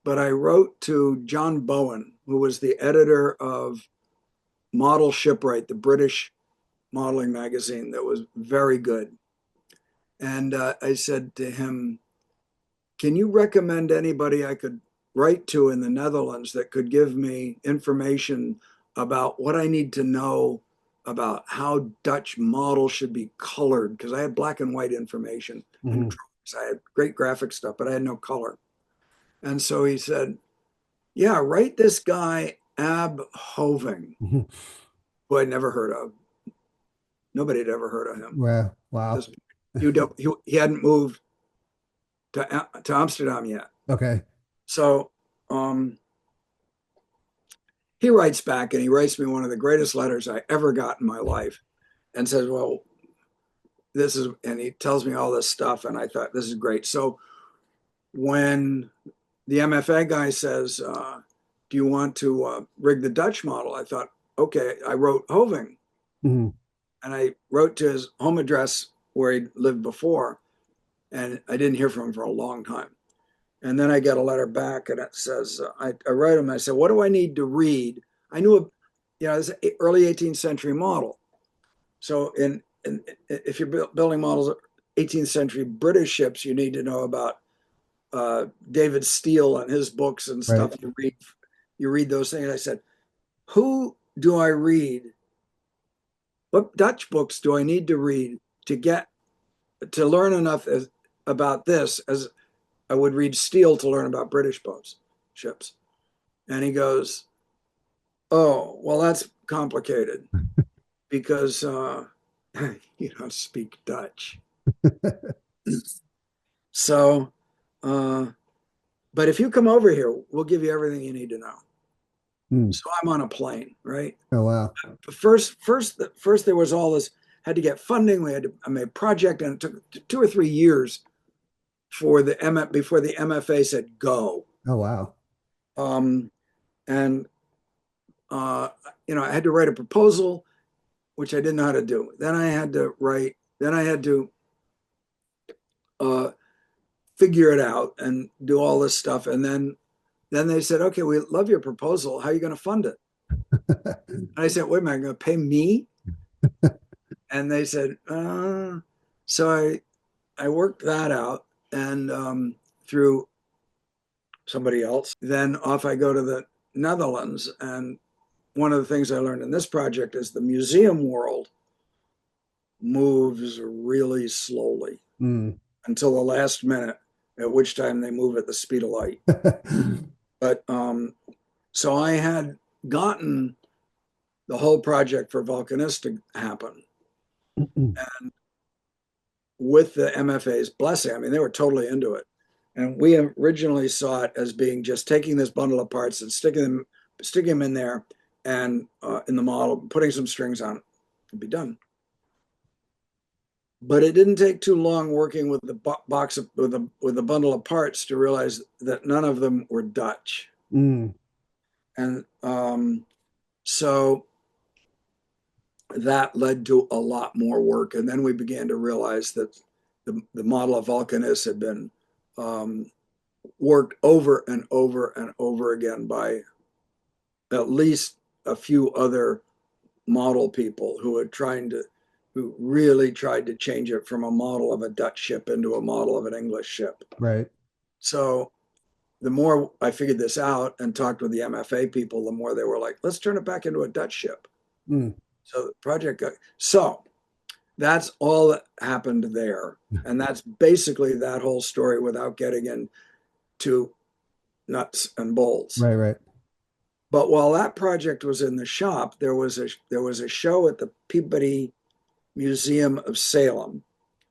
but I wrote to John Bowen, who was the editor of Model Shipwright, the British modeling magazine that was very good. And I said to him, can you recommend anybody I could write to in the Netherlands that could give me information about what I need to know about how Dutch models should be colored? Because I had black and white information and Hmm. drawings. I had great graphic stuff, but I had no color. And so he said, yeah, write this guy, Ab Hoving, Hmm. who I'd never heard of. Nobody had ever heard of him. Wow. Wow. This, he hadn't moved to Amsterdam yet. Okay. So he writes back and he writes me one of the greatest letters I ever got in my life and says, well, this is, and he tells me all this stuff. And I thought, this is great. So when the MFA guy says, do you want to rig the Dutch model? I thought, okay, I wrote Hoving Hmm. and I wrote to his home address where he lived before. And I didn't hear from him for a long time. And then I get a letter back and it says, I write him, I said, what do I need to read? I knew, this early 18th century model. So if you're building models, 18th century British ships, you need to know about David Steele and his books and Right. stuff. You read those things. I said, who do I read? What Dutch books do I need to read to learn enough about this as I would read Steele to learn about British boats, ships? And he goes, oh, well, that's complicated because you don't speak Dutch. So, uh, but if you come over here, we'll give you everything you need to know. Hmm. So I'm on a plane, right? Oh, wow. First there was all this, had to get funding. I made a project and it took 2 or 3 years for before the MFA said go. Oh, wow. Um, and, uh, I had to write a proposal, which I didn't know how to do. Then I had to uh, figure it out and do all this stuff. And then they said, okay, we love your proposal. How are you going to fund it? And I said, wait a minute, going to pay me? And they said, so I worked that out and through somebody else. Then off I go to the Netherlands. And one of the things I learned in this project is the museum world moves really slowly Mm. until the last minute, at which time they move at the speed of light. But so I had gotten the whole project for Valkenisse to happen. And with the MFA's blessing, I mean, they were totally into it. And we originally saw it as being just taking this bundle of parts and sticking them in there and in the model, putting some strings on it, and be done. But it didn't take too long working with the box with the bundle of parts to realize that none of them were Dutch. Mm. And so that led to a lot more work. And then we began to realize that the model of Valkenisse had been worked over and over and over again by at least a few other model people who really tried to change it from a model of a Dutch ship into a model of an English ship. Right. So the more I figured this out and talked with the MFA people, the more they were like, let's turn it back into a Dutch ship. Mm. So the project so that's all that happened there. And that's basically that whole story without getting into nuts and bolts. Right, right. But while that project was in the shop, there was a show at the Peabody Museum of Salem,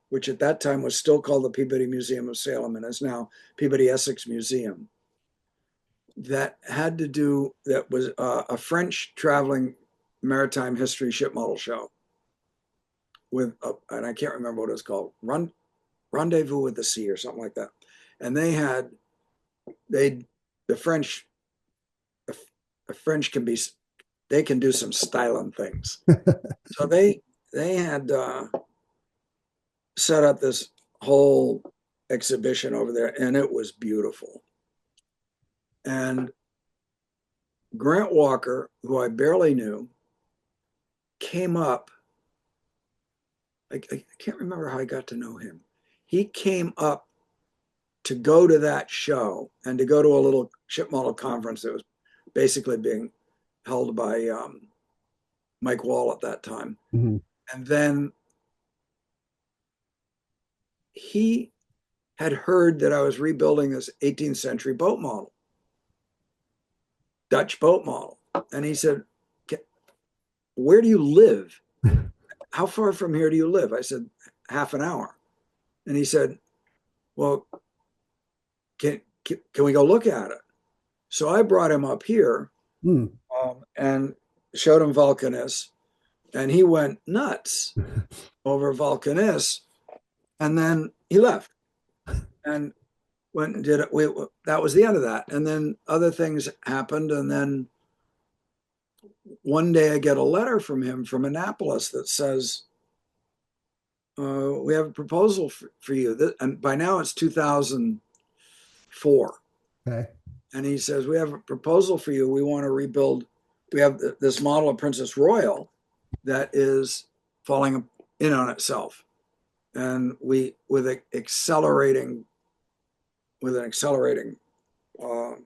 which at that time was still called the Peabody Museum of Salem and is now Peabody Essex Museum. That was a French traveling maritime history ship model show and I can't remember what it was called, Rendezvous with the Sea or something like that. And they the French the French they can do some styling things. So they had set up this whole exhibition over there, and it was beautiful. And Grant Walker, who I barely knew, came up. I can't remember how I got to know him. He came up to go to that show and to go to a little ship model conference that was basically being held by Mike Wall at that time. Hmm. And then he had heard that I was rebuilding this 18th century boat model, Dutch boat model. And he said, "Where do you live? How far from here do you live?" I said, "Half an hour." And he said, "Well, can we go look at it?" So I brought him up here Mm. and showed him Valkenisse, and he went nuts over Valkenisse. And then he left and went and did it. That was the end of that. And then other things happened. And then one day I get a letter from him from Annapolis that says, "We have a proposal for you." And by now it's 2004. Okay. And he says, "We have a proposal for you. We want to rebuild. We have this model of Princess Royal that is falling in on itself. And we, with an accelerating uh,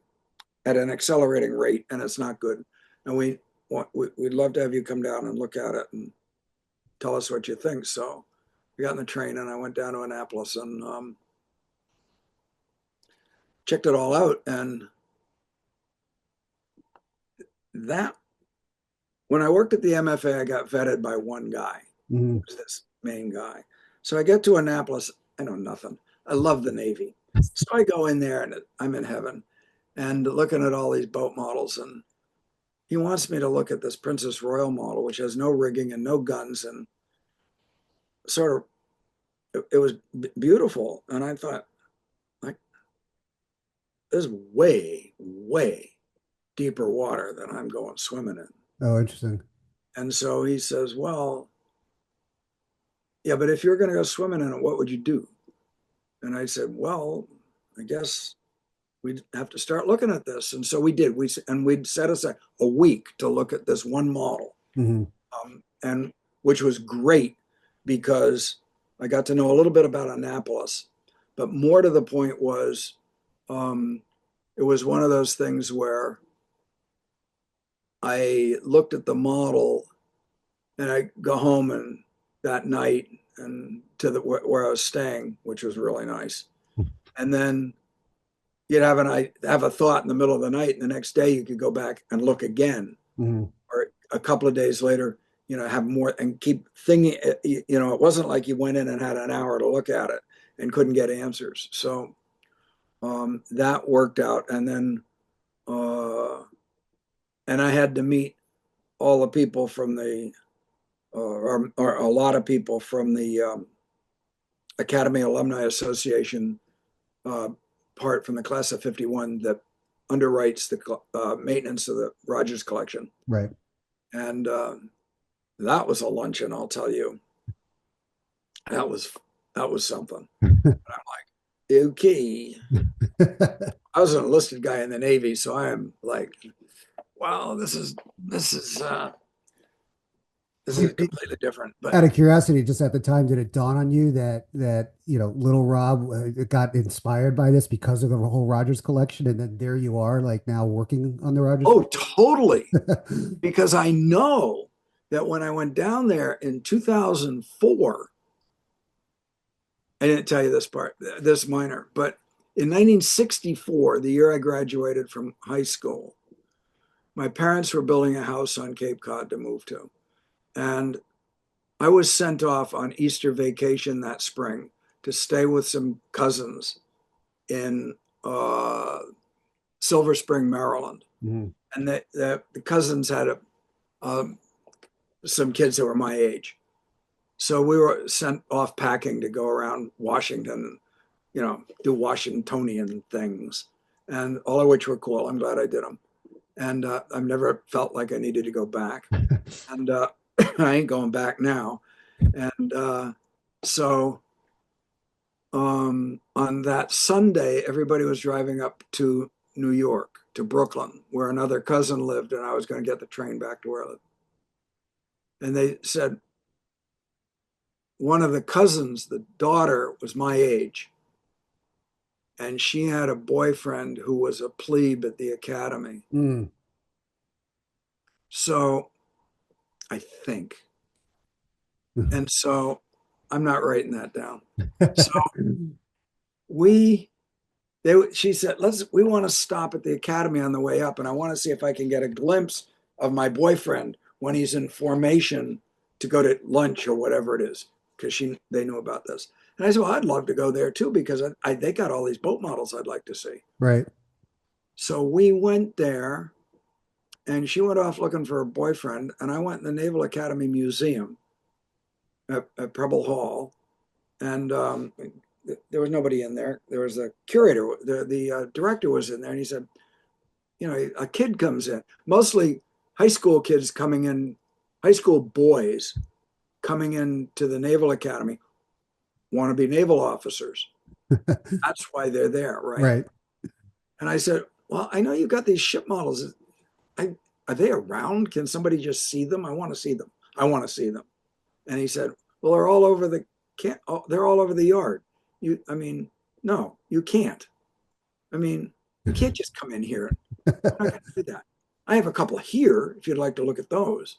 at an accelerating rate, and it's not good. And we'd love to have you come down and look at it and tell us what you think." So we got in the train and I went down to Annapolis and checked it all out. And that when I worked at the MFA, I got vetted by one guy. Hmm. It was this main guy. So I get to Annapolis. I know nothing. I love the Navy. So I go in there and I'm in heaven and looking at all these boat models. And he wants me to look at this Princess Royal model, which has no rigging and no guns, and sort of it was beautiful. And I thought, like, this is way, way deeper water than I'm going swimming in. Oh, interesting. And so he says, "Well, yeah, but if you're going to go swimming in it, what would you do?" And I said, "Well, I guess we'd have to start looking at this." And so we did. We'd set aside a week to look at this one model, Hmm. and which was great because I got to know a little bit about Annapolis. But more to the point was, um, it was one of those things where I looked at the model and I go home and that night and to the where I was staying, which was really nice. And then you'd have a thought in the middle of the night, and the next day you could go back and look again, Hmm. or a couple of days later, have more and keep thinking. It wasn't like you went in and had an hour to look at it and couldn't get answers. So that worked out, and then and I had to meet all the people from the or a lot of people from the Academy Alumni Association uh, part from the class of 51 that underwrites the maintenance of the Rogers collection. Right. And that was a luncheon, I'll tell you. That was something. And I'm like, okay. I was an enlisted guy in the Navy, so I am like, wow, this is completely different. But Out of curiosity, just at the time, did it dawn on you that little Rob got inspired by this because of the whole Rogers collection, and then there you are, like now working on the Rogers oh, totally. Because I know that when I went down there in 2004, I didn't tell you this part, this minor, but in 1964, the year I graduated from high school, my parents were building a house on Cape Cod to move to. And I was sent off on Easter vacation that spring to stay with some cousins in Silver Spring, Maryland. Mhm. And the cousins had um, some kids that were my age. So we were sent off packing to go around Washington, do Washingtonian things, and all of which were cool. I'm glad I did them. And I've never felt like I needed to go back. And I ain't going back now. And so on that Sunday, everybody was driving up to New York to Brooklyn, where another cousin lived, and I was going to get the train back to where I lived. And they said one of the cousins, the daughter, was my age, and she had a boyfriend who was a plebe at the academy. Mm. So I think. And so I'm not writing that down. So we she said, we want to stop at the academy on the way up, and I want to see if I can get a glimpse of my boyfriend when he's in formation to go to lunch or whatever it is, because they knew about this. And I said, well, I'd love to go there too, because they got all these boat models I'd like to see. Right. So we went there, and she went off looking for a boyfriend, and I went in the Naval Academy Museum at Preble Hall, and there was nobody in there. There was a curator, the director was in there, and he said, a kid comes in, mostly high school kids coming in, high school boys coming into the Naval Academy, want to be naval officers. That's why they're there, right? Right. And I said, well, I know you've got these ship models. Are they around? Can somebody just see them? I want to see them. I want to see them. And he said, well, they're all over they're all over the yard. No, you can't. You can't just come in here. I'm not going to do that. I have a couple here if you'd like to look at those.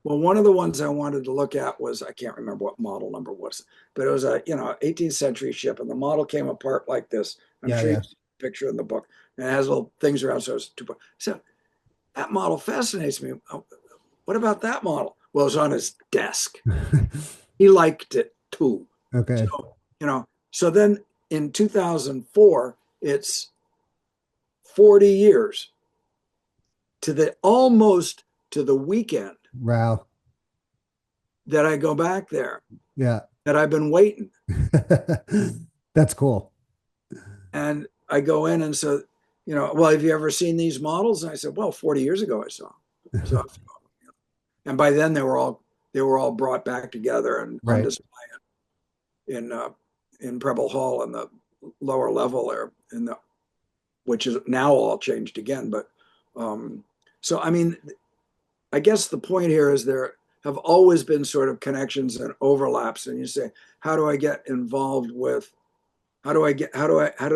Well, one of the ones I wanted to look at was, I can't remember what model number it was, but it was a 18th century ship, and the model came apart like this. I'm Yeah, sure yeah. you see a picture in the book, and it has little things around. So it's so that model fascinates me. What about that model? Well, it's on his desk. He liked it too. Okay. So then in 2004, it's 40 years almost to the weekend Wow. that I go back there, Yeah. that I've been waiting. That's cool. And I go in and so, well, have you ever seen these models? And I said, well, 40 years ago I saw them. So, and by then they were all brought back together and on Right. display in Preble Hall in the lower level there, which is now all changed again. But so I guess the point here is there have always been sort of connections and overlaps. And you say, how do I get involved with? How did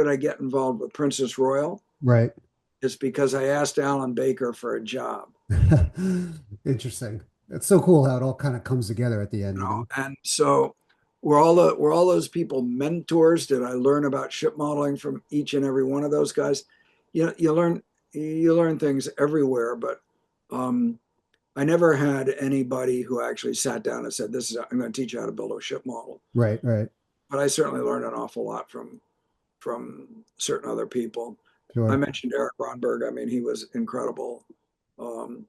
I get involved with Princess Royal? Right. It's because I asked Alan Baker for a job. Interesting. It's so cool how it all kind of comes together at the end, you know? And so were all those people mentors? Did I learn about ship modeling from each and every one of those guys? You learn things everywhere, but I never had anybody who actually sat down and said, I'm going to teach you how to build a ship model. Right, right. But I certainly learned an awful lot from certain other people. I Sure. mentioned Eric Ronberg. He was incredible. Um,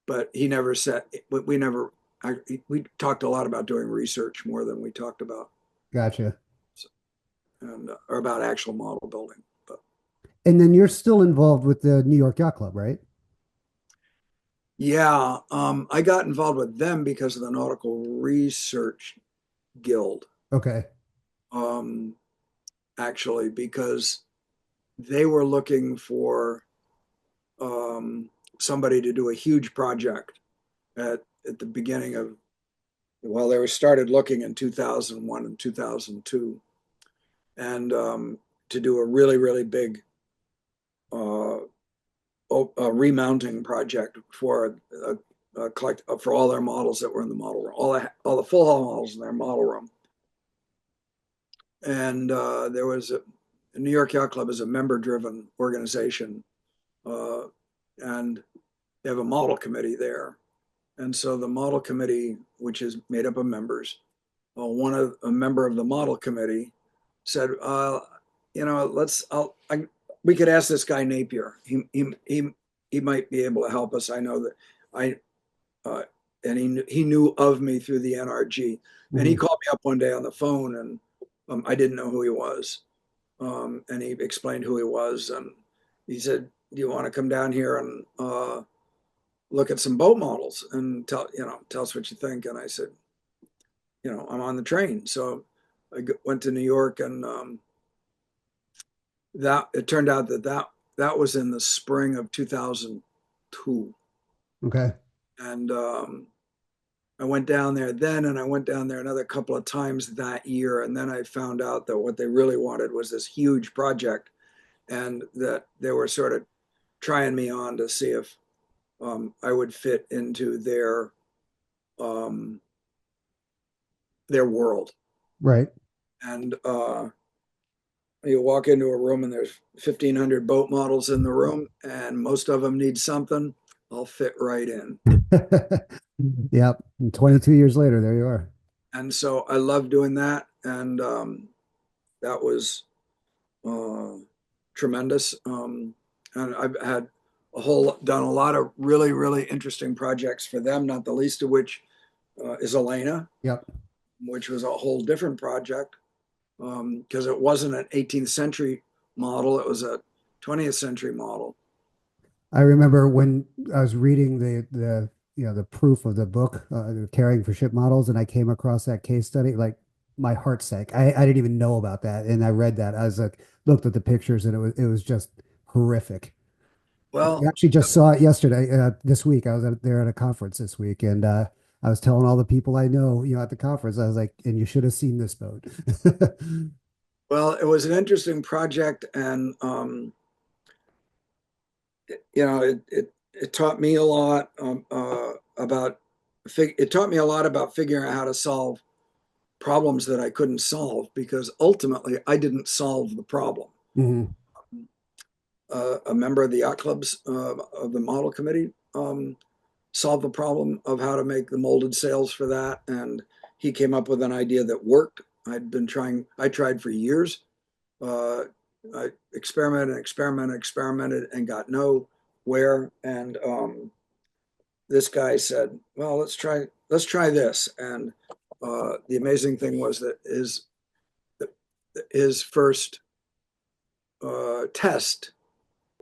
but he never said, we talked a lot about doing research more than we talked about, Gotcha. or about actual model building. But And then you're still involved with the New York Yacht Club, right? yeah, I got involved with them because of the Nautical Research Guild, Okay. um, actually, because they were looking for somebody to do a huge project at the beginning of, well, they started looking in 2001 and 2002, and to do a really, really big uh, remounting project for for all their models that were in the model room, all the full hull models in their model room. And there was the New York Yacht Club is a member-driven organization, and they have a model committee there. And so the model committee, which is made up of members, a member of the model committee said, we could ask this guy Napier. He might be able to help us. I know that and he knew of me through the NRG, and he Mhm. called me up one day on the phone, and I didn't know who he was, and he explained who he was, and he said, "Do you want to come down here and look at some boat models and tell us what you think?" And I said, I'm on the train, so I went to New York, and that it turned out that that was in the spring of 2002. Okay. And I went down there then, and I went down there another couple of times that year. And then I found out that what they really wanted was this huge project, and that they were sort of trying me on to see if I would fit into um, their world. Right. And you walk into a room and there's 1,500 boat models in the room, and most of them need something. I'll fit right in. Yep. And 22 years later, there you are. And so I love doing that. And that was uh, tremendous. And I've had done a lot of really, really interesting projects for them, not the least of which is Elena, Yep. which was a whole different project because it wasn't an 18th century model, it was a 20th century model. I remember when I was reading the proof of the book, Caring for Ship Models, and I came across that case study, like my heart sank. I didn't even know about that, and I read that. I was like, looked at the pictures, and it was just horrific. I Well, actually just saw it yesterday, this week. I was there at a conference this week, and I was telling all the people I know, at the conference, I was like, and you should have seen this boat. well, it was an interesting project, and it taught me a lot about. It taught me a lot about figuring out how to solve problems that I couldn't solve because ultimately I didn't solve the problem. Mhm. A member of the yacht clubs of the model committee solved the problem of how to make the molded sails for that, and he came up with an idea that worked. I tried for years. Uh, I experimented, and got nowhere. And this guy said, "Well, let's try this." And the amazing thing was that his first test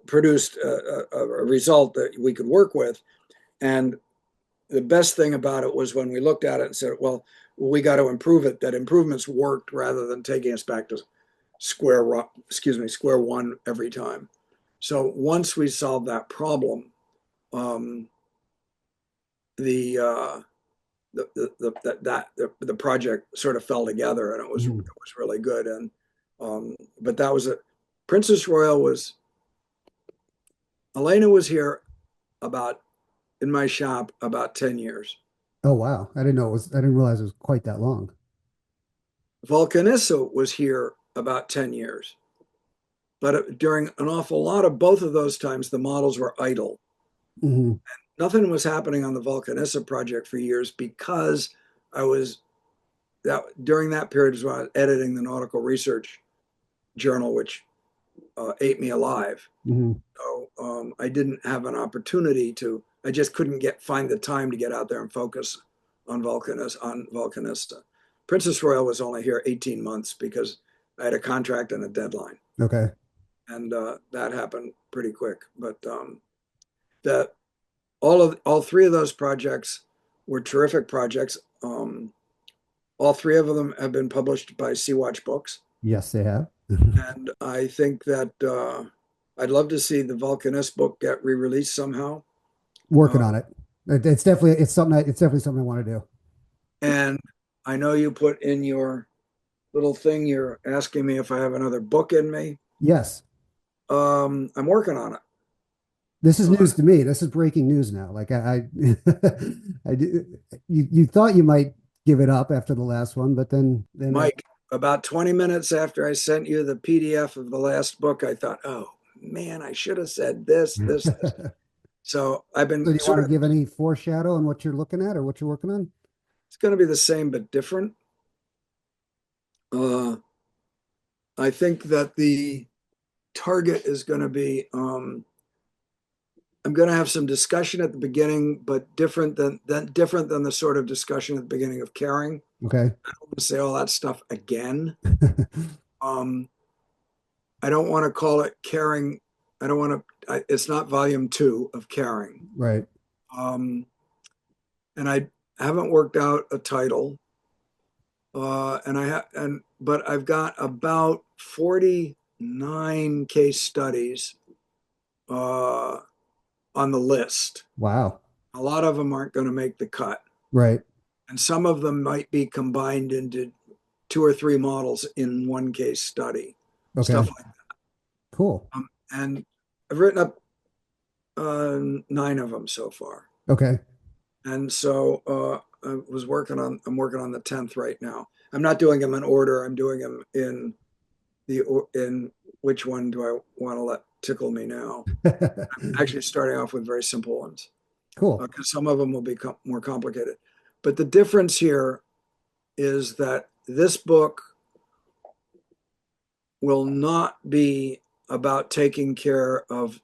produced a result that we could work with. And the best thing about it was when we looked at it and said, "Well, we got to improve it." That improvements worked rather than taking us back to square one every time. So once we solved that problem, um, the, the project sort of fell together, and Mhm. it was really good. And but that was a Princess Royal was Elena was here about in my shop about 10 years. Oh wow. I didn't realize it was quite that long. Valkenisse was here about 10 years. But during an awful lot of both of those times, the models were idle. Hmm. Nothing was happening on the Valkenisse project for years because I was that during that period was when I was editing the Nautical Research Journal, which ate me alive. Hmm. So I didn't have an opportunity to. I just couldn't find the time to get out there and focus on Valkenisse. Princess Royal was only here 18 months because I had a contract and a deadline, Okay. and that happened pretty quick. But the all three of those projects were terrific projects. All three of them have been published by SeaWatch Books, Yes, they have. and I think that I'd love to see the Valkenisse book get re-released somehow. Working Uh, on it. It's definitely something I want to do. and I know you put in your little thing, you're asking me if I have another book in me. Yes. I'm working on it. This is Uh, news to me. This is breaking news now. Like I you thought you might give it up after the last one, but then Mike, about 20 minutes after I sent you the PDF of the last book, I thought, oh man, I should have said this. So I've So been do you sort want of, to give any foreshadow on what you're looking at or what you're working on? it's going to be the same but different. Uh, I think that the target is going to be, I'm going to have some discussion at the beginning, but different than the sort of discussion at the beginning of Caring. Okay. I don't want to say all that stuff again. Um, I don't want to call it Caring. I don't want to. It's not volume two of Caring. Right. Um, and I haven't worked out a title. But I've got about 49 case studies uh, on the list. Wow. A lot of them aren't going to make the cut, Right. and some of them might be combined into two or three models in one case study, Okay. stuff like Cool. that. And I've written up nine of them so far, Okay. and so I'm working on the 10th right now. I'm not doing them in order. I'm doing them in which one do I want to let tickle me now? Actually, starting off with very simple ones Cool. because some of them will become more complicated. But the difference here is that this book will not be about taking care of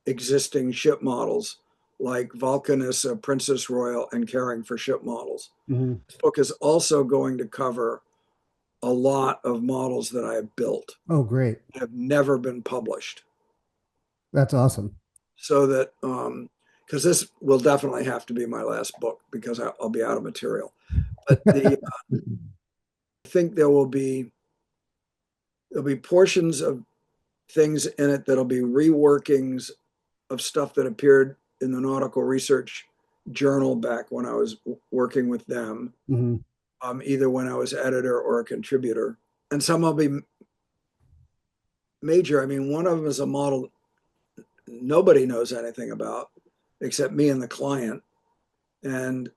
existing ship models like Valkenisse, Princess Royal, and caring for ship models. Hmm. This book is also going to cover a lot of models that I have built Oh, great. that have never been published. That's awesome. So that, because this will definitely have to be my last book because I'll be out of material. But I think there'll be portions of things in it that'll be reworkings of stuff that appeared in the Nautical Research Journal back when I was working with them, Hmm. either when I was editor or a contributor. And some will be major. I mean, one of them is a model nobody knows anything about except me and the client. And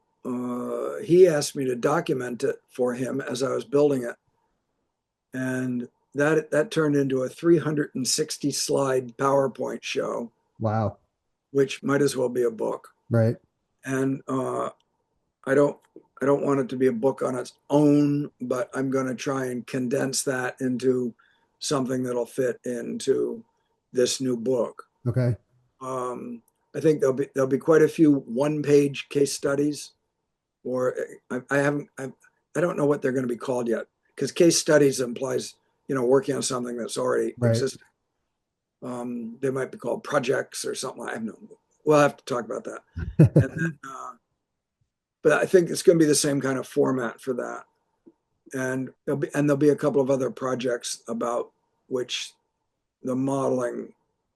he asked me to document it for him as I was building it. And that turned into a 360 slide PowerPoint show, Wow. which might as well be a book. Right. And I don't I don't want it to be a book on its own, but I'm going to try and condense that into something that'll fit into this new book. Okay. Um, I think there'll be quite a few one-page case studies, or I haven't I don't know what they're going to be called yet because case studies implies working on something that's already Right. existing. They might be called projects or something. I have no. We'll have to talk about that. And then, but I think it's going to be the same kind of format for that. And there'll be a couple of other projects about which the modeling,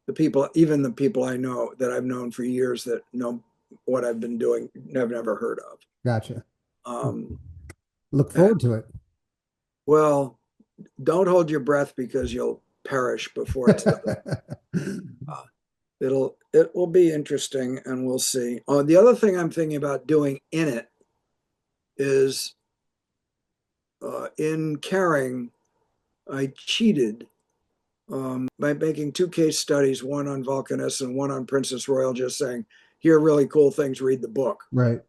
the people, even the people I know that I've known for years that know what I've been doing, never heard of. Gotcha. Um, Look and, forward to it. well, don't hold your breath because you'll perish before it's done. Uh, it will be interesting, and we'll see. The other thing I'm thinking about doing in it is in caring, I cheated by making two case studies, one on Valkenisse and one on Princess Royal, just saying, here are really cool things, read the book. Right.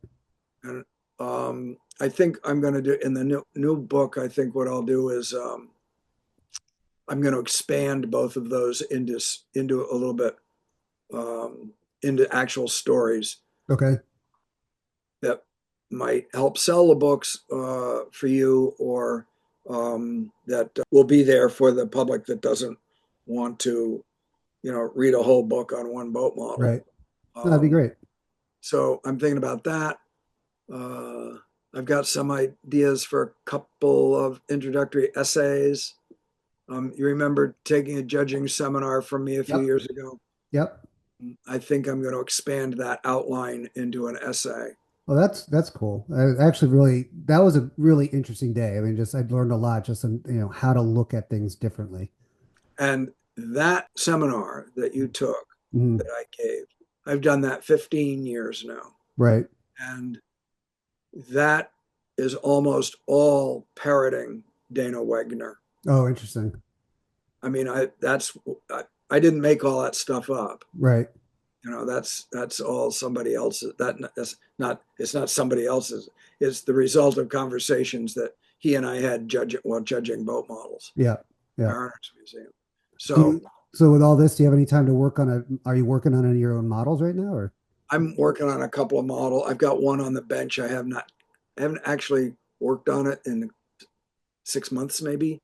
And I think I'm going to do in the new book, I think what I'll do is I'm going to expand both of those into a little bit into actual stories Okay. that might help sell the books for you or that will be there for the public that doesn't want to read a whole book on one boat model. Right. That'd be Um, great. so I'm thinking about that. Uh, I've got some ideas for a couple of introductory essays. You remember taking a judging seminar from me a few Yep. years ago? Yep. I think I'm going to expand that outline into an essay. Well, that's cool. I actually really that was a really interesting day. I mean, just I learned a lot just on, how to look at things differently. And that seminar that you took, Mhm. that I gave, I've done that 15 years now. Right. And that is almost all parroting Dana Wegner. Oh, interesting. I mean, I didn't make all that stuff up. Right. That's all somebody else's. That's not. It's not somebody else's. It's the result of conversations that he and I had while judging boat models, Yeah. Yeah. Mariners Museum. Do So you, so with all this, do you have any time to work on are you working on any of your own models right now or? I'm working on a couple of model. I've got one on the bench. I haven't actually worked on it in 6 months, maybe.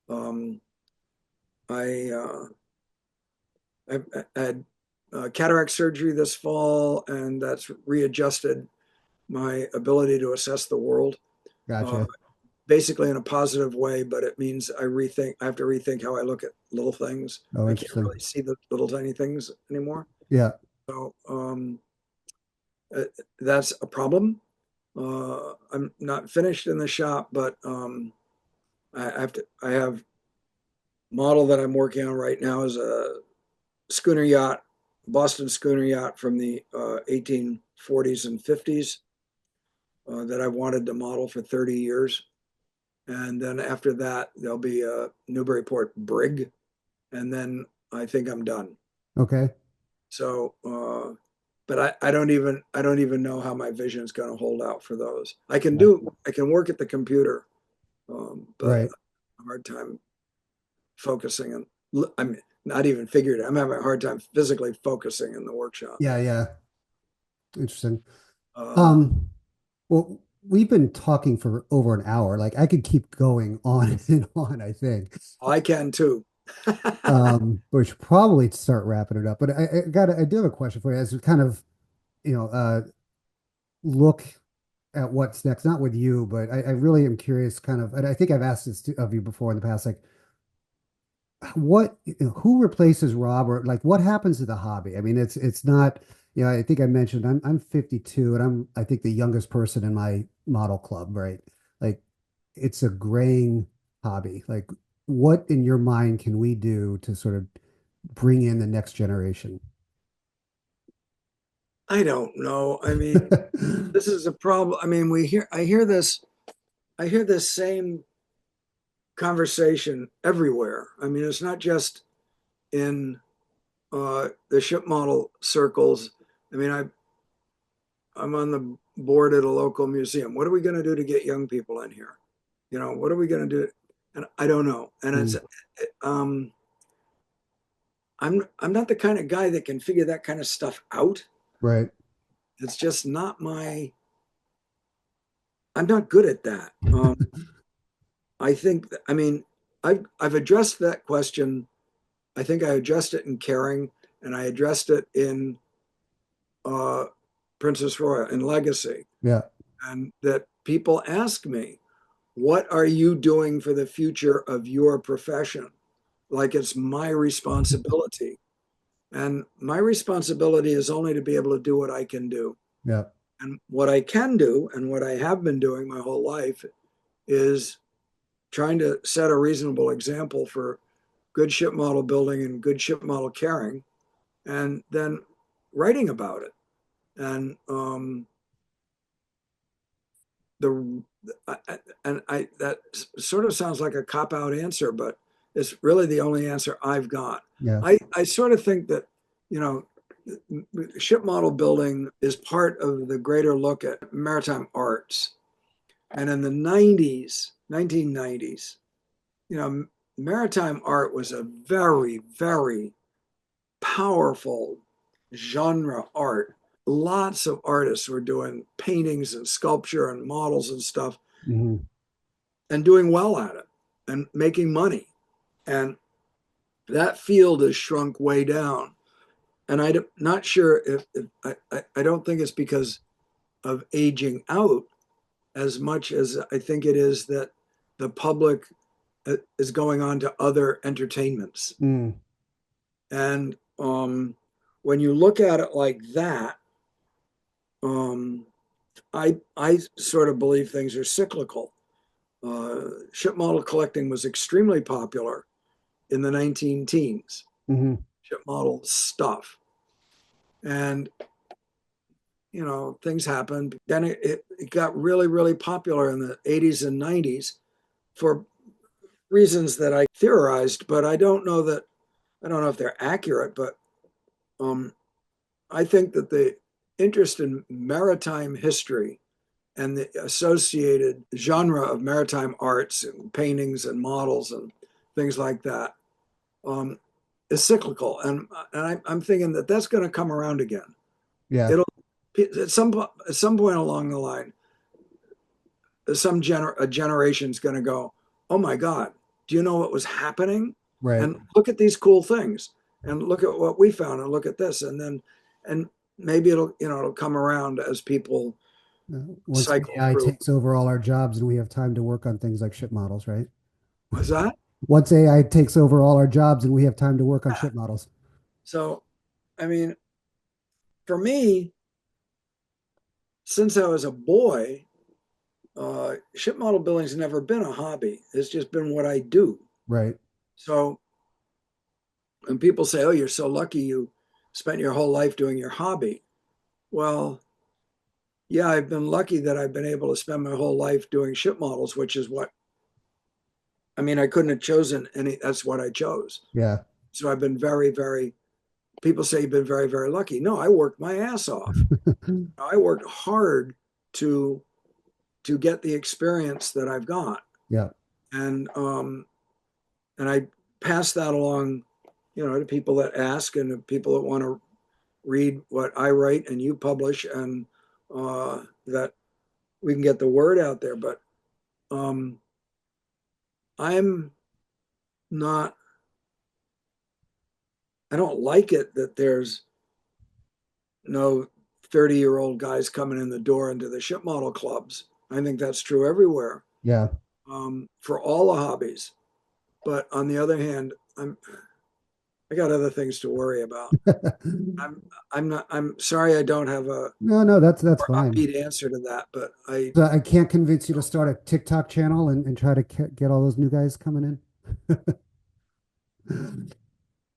Um, I I had cataract surgery this fall, and that's readjusted my ability to assess the world. Uh, Gotcha. basically in a positive way, but it means I have to rethink how I look at little things. Oh, I can't interesting. really see the little tiny things anymore. Yeah. So uh, that's a problem. I'm not finished in the shop, but I have model that I'm working on right now is a schooner yacht, Boston schooner yacht from the 1840s and 50s that I wanted to model for 30 years. And then after that, there'll be a Newburyport brig. And then I think I'm done. Okay. So, but I don't even know how my vision is going to hold out for those. Yeah. I can work at the computer, but Right. I have a hard time focusing and I'm not even figured. I'm having a hard time physically focusing in the workshop. Yeah, yeah. Interesting. Um, Um, well, we've been talking for over an hour. Like I could keep going on and on, I think. I can too. We should probably start wrapping it up. But I do have a question for you as we kind of, you know, look at what's next, not with you, but I really am curious kind of, and I think I've asked this of you before in the past, like what who replaces Rob or like what happens to the hobby? I mean, it's not, I think I mentioned I'm 52 and I think the youngest person in my model club, right? Like it's a graying hobby. Like what in your mind can we do to sort of bring in the next generation? I don't know. I mean, this is a problem. I mean, I hear this same conversation everywhere. I mean, it's not just in the ship model circles. I mean, I'm on the board at a local museum. What are we going to do to get young people in here? You know, what are we going to do? And I don't know. And Mm, um, I'm not the kind of guy that can figure that kind of stuff out. right. It's just not I'm not good at that. I think, I mean, I've addressed that question. I think I addressed it in Caring, and I addressed it in uh, Princess Royal in Legacy, Yeah. and that people ask me, "What are you doing for the future of your profession?" Like it's my responsibility, and my responsibility is only to be able to do what I can do. Yeah. And what I can do, and what I have been doing my whole life, is trying to set a reasonable example for good ship model building and good ship model caring, and then writing about it. And the and I that sort of sounds like a cop out answer, but it's really the only answer I've got. Yeah. I sort of think that you know ship model building is part of the greater look at maritime arts. And in the 1990s, you know, maritime art was a very, very powerful genre art. Lots of artists were doing paintings and sculpture and models and stuff Hmm. and doing well at it and making money. And that field has shrunk way down. And I'm not sure I don't think it's because of aging out as much as I think it is that the public is going on to other entertainments. Mm, And when you look at it like that, um, I sort of believe things are cyclical. Ship model collecting was extremely popular in the 19 teens, hmm. ship model stuff. And, you know, things happened. Then it got really, really popular in the 80s and 90s for reasons that I theorized, but I don't know if they're accurate, but um, I think that the interest in maritime history and the associated genre of maritime arts and paintings and models and things like that um, is cyclical. And I'm thinking that that's going to come around again. Yeah. It'll at some point along the line, a generation's going to go, oh my God, do you know what was happening? Right. And look at these cool things, and look at what we found, and look at this, and maybe it'll come around as people Once cycle AI through. takes over all our jobs and we have time to work on things like ship models, right? Was that? Once AI takes over all our jobs and we have time to work on Yeah. ship models. So, I mean, for me, since I was a boy, ship model building's never been a hobby. It's just been what I do. Right. So, and people say, "Oh, you're so lucky you spent your whole life doing your hobby." Well, yeah, I've been lucky that I've been able to spend my whole life doing ship models, which is what I mean. I couldn't have chosen any. That's what I chose. Yeah. So I've been very, very. People say you've been very, very lucky. No, I worked my ass off. I worked hard to to get the experience that I've got, Yeah. and I pass that along, to people that ask and to people that want to read what I write and you publish, and that we can get the word out there. But um, I'm not. I don't like it that there's no 30-year-old guys coming in the door into the ship model clubs. I think that's true everywhere, Yeah. for all the hobbies. But on the other hand, I got other things to worry about. I'm I'm not I'm sorry I don't have a No, no, that's more fine. upbeat answer to that, but I So I can't convince you to start a TikTok channel and try to get all those new guys coming in.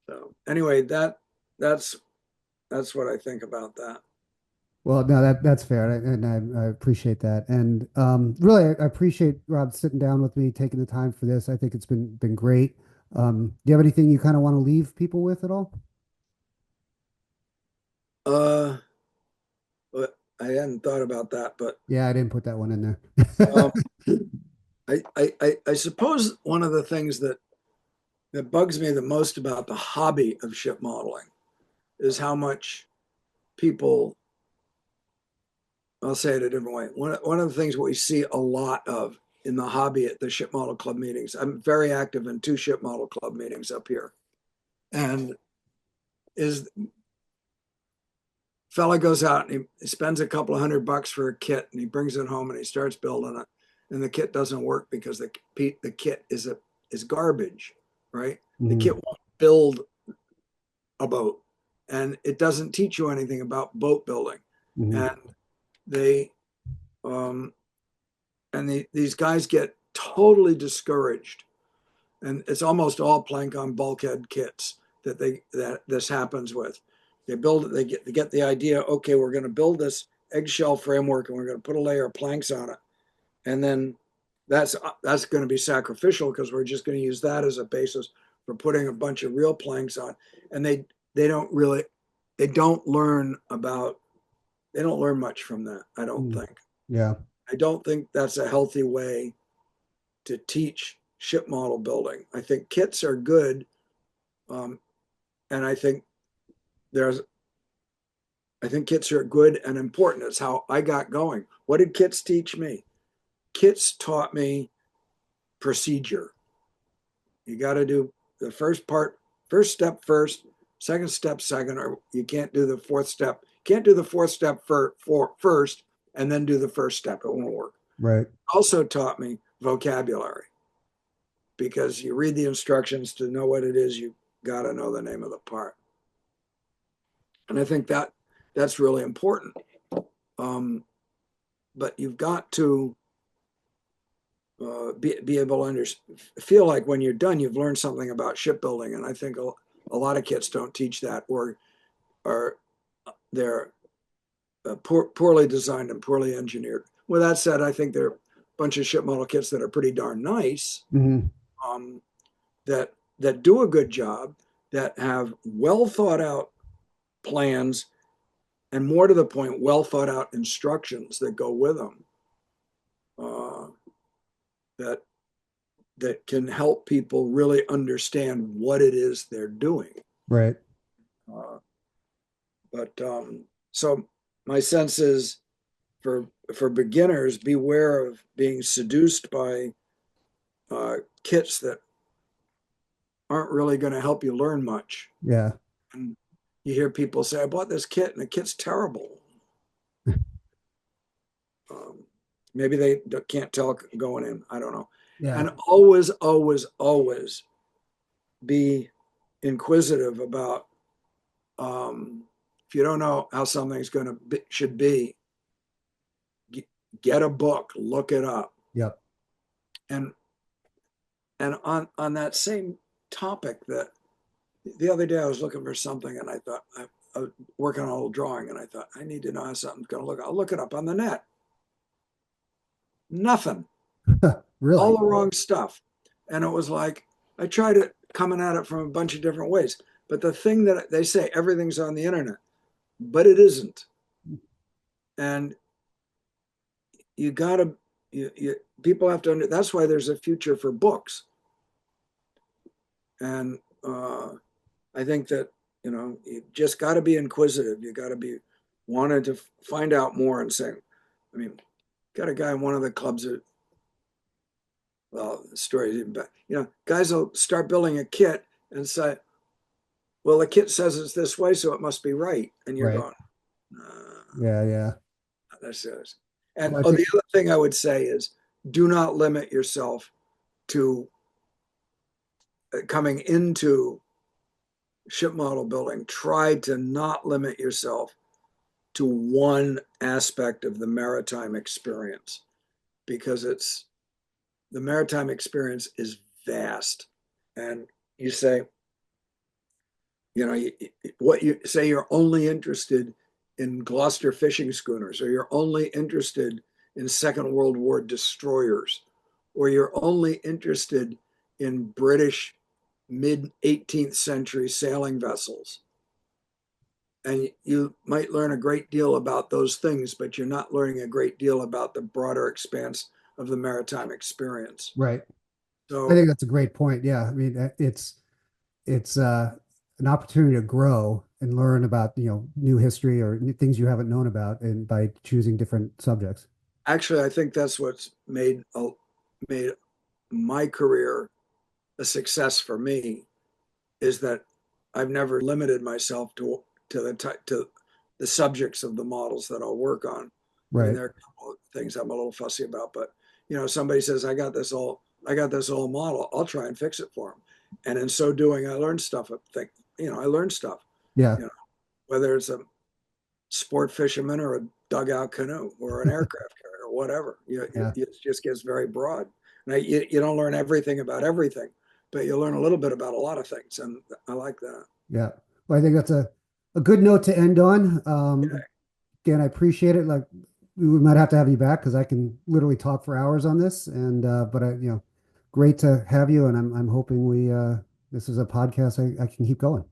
so anyway, that's that's what I think about that. Well, no, that's fair, and I appreciate that. And really, I appreciate Rob sitting down with me, taking the time for this. I think it's been great. Do you have anything you kind of want to leave people with at all? Uh but I hadn't thought about that, but Yeah, I didn't put that one in um there. I suppose one of the things that bugs me the most about the hobby of ship modeling is how much people, I'll say it a different way. One of the things we see a lot of in the hobby at the ship model club meetings, I'm very active in two ship model club meetings up here. And is fella goes out and he spends a couple of $100 for a kit and he brings it home and he starts building it and the kit doesn't work because the kit is garbage, right? The kit Mhm, won't build a boat and it doesn't teach you anything about boat building. mhm, And they um, these guys get totally discouraged, and it's almost all plank on bulkhead kits that this happens with. They build it, they get the idea, okay, we're going to build this eggshell framework and we're going to put a layer of planks on it, and then that's going to be sacrificial because we're just going to use that as a basis for putting a bunch of real planks on, and they don't really they don't learn about they don't learn much from that. I don't mhm. think. Yeah, I don't think that's a healthy way to teach ship model building. I think kits are good, um, and there's I think kits are good and important. It's how I got going. What did kits teach me? Kits taught me procedure. You got to do the first step first, second step second, or you can't do the fourth step. Can't do the fourth step for first and then do the first step. It won't work. right. Also taught me vocabulary because you read the instructions to know what it is. You got to know the name of the part, and I think that's really important. Um, but you've got to be able to feel like when you're done, you've learned something about shipbuilding. And I think a lot of kits don't teach that, or are they're poorly designed and poorly engineered. With that said, I think there are a bunch of ship model kits that are pretty darn nice, Hmm. um, that do a good job, that have well thought out plans, and more to the point, well thought out instructions that go with them. That can help people really understand what it is they're doing. Right. Uh, but so my sense is for beginners, beware of being seduced by kits that aren't really going to help you learn much. Yeah. And you hear people say, "I bought this kit and the kit's terrible." Um, maybe they can't tell going in. I don't know. Yeah. And always, always, always be inquisitive about if you don't know how something's going to be, should be, get a book, look it up. Yep. And on that same topic, that the other day I was looking for something and I thought I was working on a little drawing and I thought I need to know how something's going to look. I'll look it up on the net. Nothing. Really? All the wrong stuff. And it was like I tried it coming at it from a bunch of different ways. But the thing that they say everything's on the internet, but it isn't. And you got to people have to that's why there's a future for books. And I think that you just got to be inquisitive. You got to be wanting to find out more and saying, I mean, got a guy in one of the clubs that, well, the story's even better. Guys will start building a kit and say, well, the kit says it's this way, so it must be right. And you're Right. going, Yeah, yeah. that's it. And Well, I oh, think, the other thing I would say is do not limit yourself to coming into ship model building. Try to not limit yourself to one aspect of the maritime experience, because the maritime experience is vast. And you say, what you say, you're only interested in Gloucester fishing schooners, or you're only interested in Second World War destroyers, or you're only interested in British mid 18th century sailing vessels. And you might learn a great deal about those things, but you're not learning a great deal about the broader expanse of the maritime experience. right. I So think that's a great point. Yeah. I mean, it's an opportunity to grow and learn about, new history or new things you haven't known about, and by choosing different subjects. actually, I think that's what's made my career a success for me, is that I've never limited myself to the subjects of the models that I'll work on. I mean, Right. there are a couple of things I'm a little fussy about, but somebody says I got this old model, I'll try and fix it for them. And in so doing, I learned stuff. I learned stuff. Yeah. You know, whether it's a sport fisherman or a dugout canoe or an aircraft carrier or whatever, Yeah. it just gets very broad. Now, you don't learn everything about everything, but you learn a little bit about a lot of things, and I like that. Yeah. Well, I think that's a good note to end on. Yeah. Again, I appreciate it. Like, we might have to have you back because I can literally talk for hours on this. And but great to have you. And I'm hoping this is a podcast I can keep going.